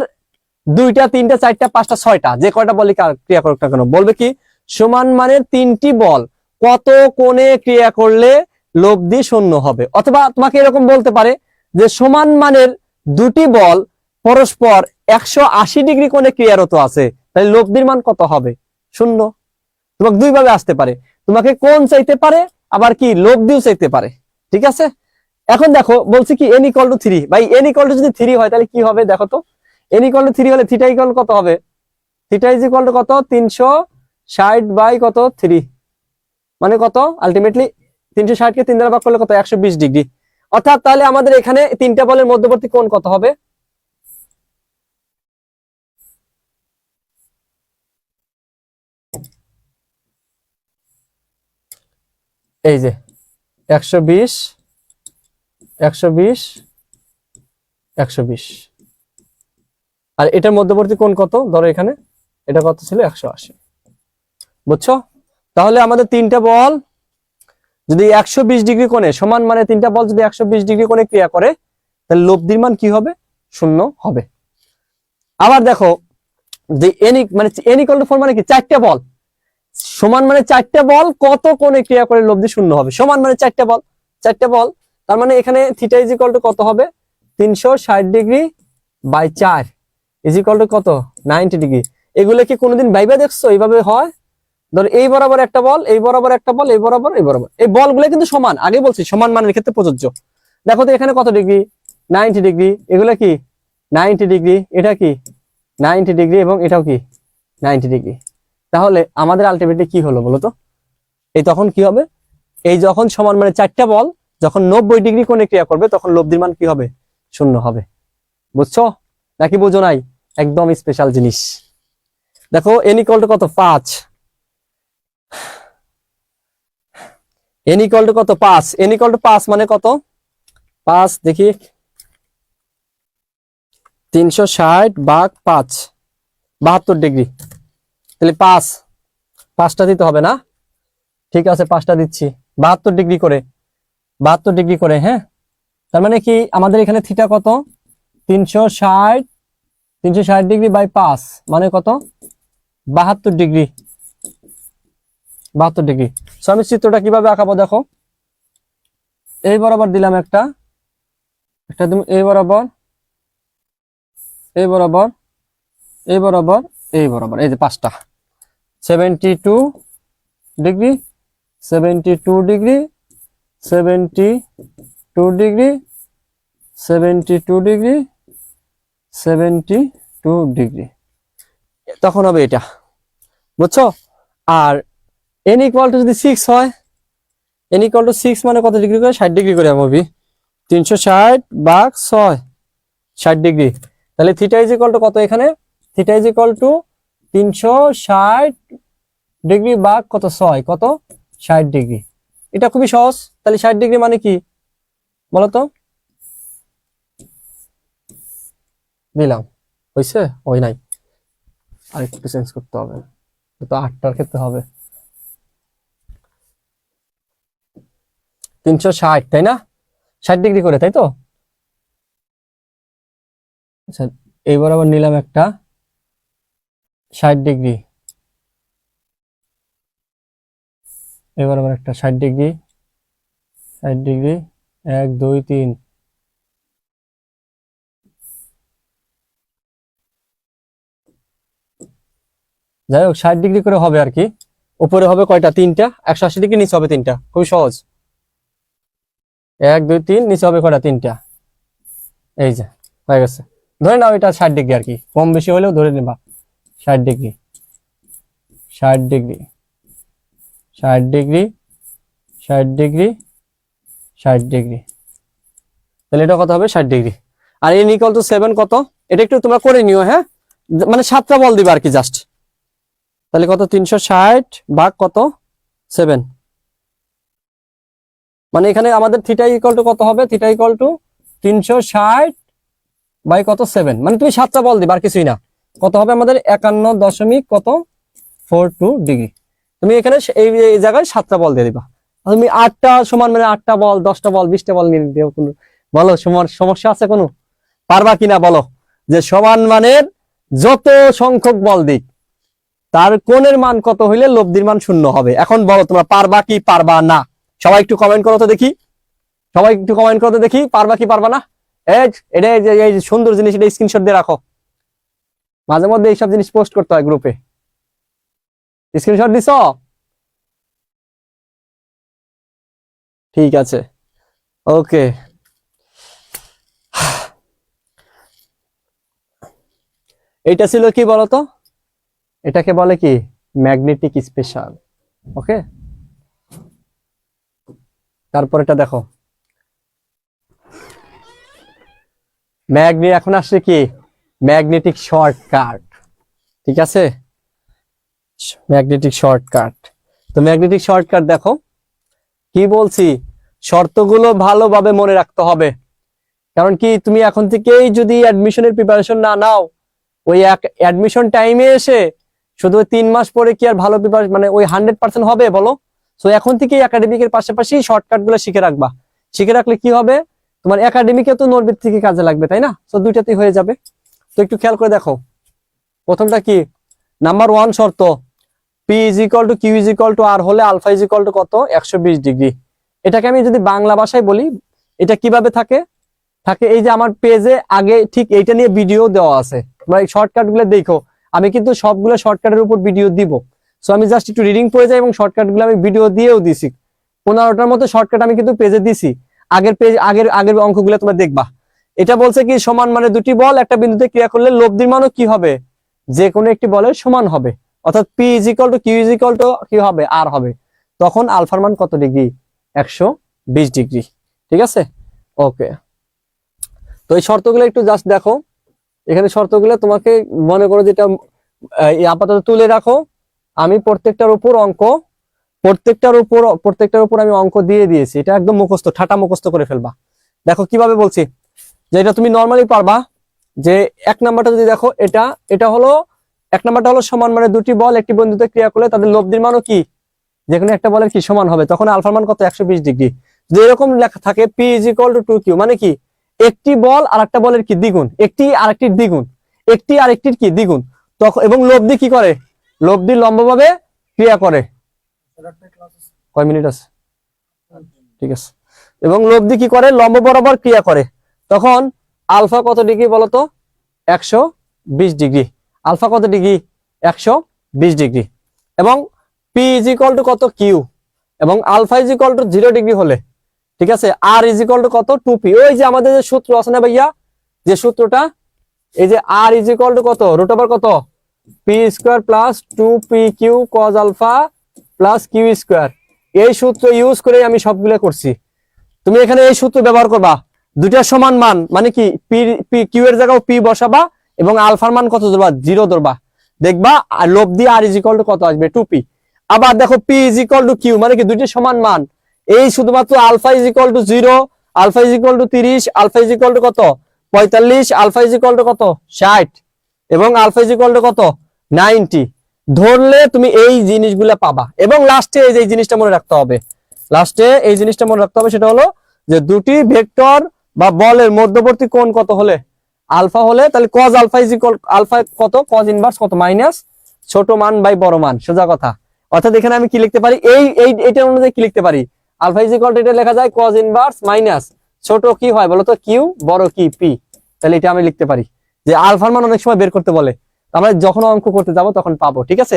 2টা 3টা 4টা 5টা 6টা যে কয়টা বলই ক্রিয়া করুক না কেন, বলবে কি সমান মানের 3টি বল কত কোণে ক্রিয়া করলে লব্ধি শূন্য হবে। অথবা তোমাকে এরকম বলতে পারে যে সমান মানের 2টি বল পরস্পর 180 ডিগ্রি কোণে ক্রিয়ারত আছে, তাহলে লব্ধির মান কত হবে, শূন্য। তোমাকে দুই ভাবে আসতে পারে, তোমাকে কোণ চাইতে পারে আবার কি লব্ধিও চাইতে পারে। ঠিক আছে, এখন দেখো বলছি কি n = 3, ভাই n = যদি 3 হয় তাহলে কি হবে দেখো তো। n = 3 হলে থিটা ইকুয়াল কত হবে, থিটা ইজ ইকুয়াল টু কত 360 বাই কত 3, মানে কত আলটিমেটলি 360 কে 3 দ্বারা ভাগ করলে কত 120 ডিগ্রি। অর্থাৎ তাহলে আমাদের এখানে 3টা বলের মধ্যবর্তী কোণ কত হবে, এই যে 120 120 120, আর এটার মধ্যবর্তী কোণ কত, ধরো এখানে এটা কত ছিল 180, বুঝছো। তাহলে আমাদের 3টা বল যদি 120 ডিগ্রি কোণে সমান মানে 3টা বল যদি 120 ডিগ্রি কোণে ক্রিয়া করে তাহলে লব্ধির মান কি হবে, শূন্য হবে। আবার দেখো যে মানে n = 4 মানে কি 4টা বল সমান মানে 4টা বল কত কোণে ক্রিয়া করে লব্ধি শূন্য হবে, সমান মানে 4টা বল 4টা বল, তার মানে এখানে থিটা ইজ ইকুয়াল টু কত হবে 360 degree by 4 is equal to কত 90 ডিগ্রি। এগুলো কি কোনোদিন ভাইবা দেখছো এইভাবে হয়, ধর এই বরাবর একটা বল, এই বরাবর একটা বল, এই বরাবর এই বরাবর, এই বলগুলো কিন্তু সমান, আগে বলছি সমান মানের ক্ষেত্রে প্রযোজ্য। দেখো তো এখানে কত ডিগ্রি 90 ডিগ্রি, এগুলো কি 90 ডিগ্রি, এটা কি 90 ডিগ্রি এবং এটাও কি 90 ডিগ্রি। তাহলে আমাদের আলটিমেটলি কি হলো বলো তো, এই তখন কি হবে, এই যখন সমান মানে 4টা বল যখন 90 ডিগ্রি কোণে ক্রিয়া করবে তখন লব্ধির মান কি হবে, শূন্য হবে। বুঝছো নাকি বুঝো নাই, একদম স্পেশাল জিনিস। দেখো n = কত 5, n = কত 5, n = 5 মানে কত 5 দেখি 360 ভাগ 5 72 ডিগ্রি, তাহলে 5টা দিতে হবে না, ঠিক আছে 5টা দিচ্ছি 72 ডিগ্রি করে 72 ডিগ্রি করে, হ্যাঁ। তার মানে কি আমাদের এখানে থিটা কত 360 ডিগ্রি বাই 5 মানে কত 72 ডিগ্রি 72 ডিগ্রি। সো আমি চিত্রটা কিভাবে আঁকাবো দেখো, এই বরাবর দিলাম একটা দিলাম এই বরাবর এই বরাবর এই বরাবর এই বরাবর, এই যে 5টা 72 degree 72 degree 72 degree 72 degree 72 degree, তখন হবে এটা, বুঝছো। আর n = যদি 6 হয়, n = 6 মানে কত ডিগ্রি করে 60 ডিগ্রি করে হবে 360 ভাগ 6 60 ডিগ্রি, তাহলে থিটা ইজ ইকুয়াল টু কত, এখানে theta is equal to 360 degree ভাগ কত 6 কত 60 ডিগ্রি। এটা খুবই সহজ, তাহলে 60 ডিগ্রি মানে কি বলতো, দিলাম হইছে, ওই নাই আরেকটু চেঞ্জ করতে হবে, তো 8টার ক্ষেত্রে হবে 360, তাই না 60 ডিগ্রি করে, তাই তো। আচ্ছা এই বরাবর নিলাম একটা 60 ডিগ্রি, এই বরাবর একটা 60 ডিগ্রি 60 ডিগ্রি 1 2 3, যাই হোক 60 ডিগ্রি করে হবে আর কি। উপরে হবে কয়টা 3টা, 180 ডিগ্রি, নিচে হবে 3টা, খুবই সহজ 1 2 3, নিচে হবে কয়টা 3টা, এই যে হয়ে গেছে। ধরে নাও এটা 60 ডিগ্রি আর কি, কম বেশি হলেও ধরে নেবা 60 degree 60 degree 60 degree 60 degree 60 degree, তাহলে এটা কত হবে 60 ডিগ্রি। আর n = 7 কত, এটা একটু তোমরা করে নিও, হ্যাঁ মানে 7টা বল দিবা আর কি জাস্ট, তাহলে কত 360 ভাগ কত 7, মানে এখানে আমাদের থিটা ইকুয়াল টু কত হবে, থিটা ইকুয়াল টু 360 বাই কত 7, মানে তুমি 7টা বল দিবা আর কিছুই না, কত হবে আমাদের 51 দশমিক কত 42 ডিগ্রি। তুমি এখানে এই জায়গায় 7টা বল দিয়ে দিবা, তুমি 8টা সমান মানে 8টা বল 10টা বল 20টা বল নিয়ে দিও, কোনো বলো সমস্যা আছে কোনো? পারবা কিনা বলো, যে সমান মানের যত সংখ্যক বল দিক তার কোণের মান কত হইলে লব্ধির মান শূন্য হবে। এখন বলো তোমরা পারবা কি পারবা না? সবাই একটু কমেন্ট করো তো দেখি, সবাই একটু কমেন্ট করো তো দেখি, পারবা কি পারবা না? এটা এই যে সুন্দর জিনিস, এটা স্ক্রিনশট দিয়ে রাখো। মাঝে মধ্যে এইসব জিনিস পোস্ট করতে হয় গ্রুপে। স্ক্রিনশট দিছ? ঠিক আছে, ওকে। এইটা ছিল কি বলতো, এটাকে বলে কি ম্যাগনেটিক স্পেশাল। ওকে, তারপর এটা দেখো, এখন আসছে কি ম্যাগনেটিক শর্টকাট। ঠিক আছে, ম্যাগনেটিক শর্টকাট। তো ম্যাগনেটিক শর্টকাট দেখো কি বলছি, শর্তগুলো ভালোভাবে মনে রাখতে হবে। কারণ কি তুমি এখন থেকেই যদি অ্যাডমিশনের প্রিপারেশন না নাও, ওই অ্যাডমিশন টাইমে এসে শুধু 3 মাস পরে কি আর ভালো প্রিপারেশন মানে ওই 100% হবে বলো? সো এখন থেকেই একাডেমিকের পাশাপাশি শর্টকাট গুলো শিখে রাখবা। শিখে রাখলে কি হবে, তোমার একাডেমিকে তো নর্বের থেকে কাজে লাগবে, তাই না? সো দুইটাতেই হয়ে যাবে। তো একটু খেয়াল করে দেখো, প্রথমটা কি, নাম্বার 1 শর্ত, P is equal to Q is equal to R হলে আলফা ইজ ইকুয়াল টু কত, 120 ডিগ্রি। এটাকে আমি যদি বাংলা ভাষায় বলি, এটা কিভাবে থাকে, এই যে আমার পেজে আগে ঠিক এইটা নিয়ে ভিডিও দেওয়া আছে, তোমরা এই শর্টকাট গুলো দেখো। আমি কিন্তু সবগুলো শর্টকাটের উপর ভিডিও দিব। সো আমি জাস্ট একটু রিডিং করে যাই এবং শর্টকাট গুলো আমি ভিডিও দিয়েও দিছি। 15টার মতো শর্টকাট আমি কিন্তু পেজে দিছি। আগের পেজ আগের অঙ্কগুলো তোমরা দেখবা। এটা বলছে কি সমান মানে দুটি বল একটা বিন্দুতে ক্রিয়া করলে লব্ধির মানও কি হবে, যে কোনো একটি বলের সমান হবে। অর্থাৎ P is equal to Q is equal to কি হবে, আর হবে। তখন আলফার মান কত ডিগ্রি, 120 ডিগ্রি। ঠিক আছে, ওকে। তো এই শর্তগুলো একটু জাস্ট দেখো, এখানে শর্তগুলো তোমাকে মনে করো যেটা আপাতত তুলে রাখো। আমি প্রত্যেকটার উপর আমি অঙ্ক দিয়ে দিয়েছি। এটা একদম মুখস্থ, ঠাটা মুখস্থ করে ফেলবা। দেখো কিভাবে বলছি, যে এটা তুমি নর্মালি পারবা। যে 1 নাম্বারটা যদি দেখো, এটা হলো 1 নাম্বারটা হলো সমান মানে দুটি বল একটি বিন্দুতে ক্রিয়া করলে তাদের লব্ধির মানও কি, যেখানে একটা বলের কি সমান হবে, তখন আলফার মান কত, 120 ডিগ্রি। যদি এরকম লেখা থাকে P is equal two 2q, মানে কি একটি বল আর একটা বলের কি দ্বিগুণ, একটি আরেকটির দ্বিগুণ, একটি আরেকটির কি দ্বিগুণ, তখন এবং লব্ধি কি করে, লব্ধি লম্বভাবে ক্রিয়া করে। কয় মিনিট আছে? ঠিক আছে। এবং লব্ধি কি করে, লম্ব বরাবর ক্রিয়া করে। তখন আলফা কত ডিগ্রি বলতো, 120 ডিগ্রি। আলফা কত ডিগ্রি, 120 ডিগ্রি। এবং পি ইজ ইকুয়াল টু কত, কিউ, এবং alpha is equal to 0 degree হলে, ঠিক আছে, আর ইজ ইকুয়াল টু কত, 2p। ওই যে আমাদের যে সূত্র আছে না ভাইয়া, যে সূত্রটা, এই যে আর ইজ ইকুয়াল টু কত, রুট ওভার কত, P square plus 2pq cos alpha plus Q square. এই সূত্র ইউজ করে আমি সবগুলো করছি। তুমি এখানে এই সূত্র ব্যবহার করবা, দুইটা সমান মান মানে কি, কিউ এর জায়গায় পি বসাবা এবং আলফার মান কত ধরবা, 0 ধরবা। দেখবা আর লব্ধি আর ইজ ইকুয়াল টু কত আসবে, 2p। আবার দেখো P is equal to Q, মানে কি দুইটা সমান মান। এই শুধুমাত্র alpha is equal to 0, alpha is equal to 30, alpha is equal to কত, 45, আলফা ইজ ইকুয়াল টু কত, 60, এবং আলফা ইজ ইকুয়াল টু কত, 90 ধরলে তুমি এই জিনিসগুলা পাবা। এবং লাস্টে এই যে জিনিসটা মনে রাখতে হবে, সেটা হলো যে দুটি ভেক্টর বা বলের মধ্যবর্তী কোণ কত হলে, আলফা হলে, তাহলে cos alpha is equal alpha কত, কজ ইনভার্স কত, মাইনাস ছোট মান বাই বড় মান, সোজা কথা। অর্থাৎ এখানে আমি কি লিখতে পারি, এইটার অনুযায়ী কি লিখতে পারি, আলফা ইজ ইকুয়াল টু এটা লেখা যায় কজ ইনভার্স মাইনাস ছোট কি হয় বলতো, কিউ, বড় কি, পি। তাহলে এটা আমি লিখতে পারি যে আলফার মান অনেক সময় বের করতে বলে, আমরা যখন অঙ্ক করতে যাব তখন পাবো। ঠিক আছে।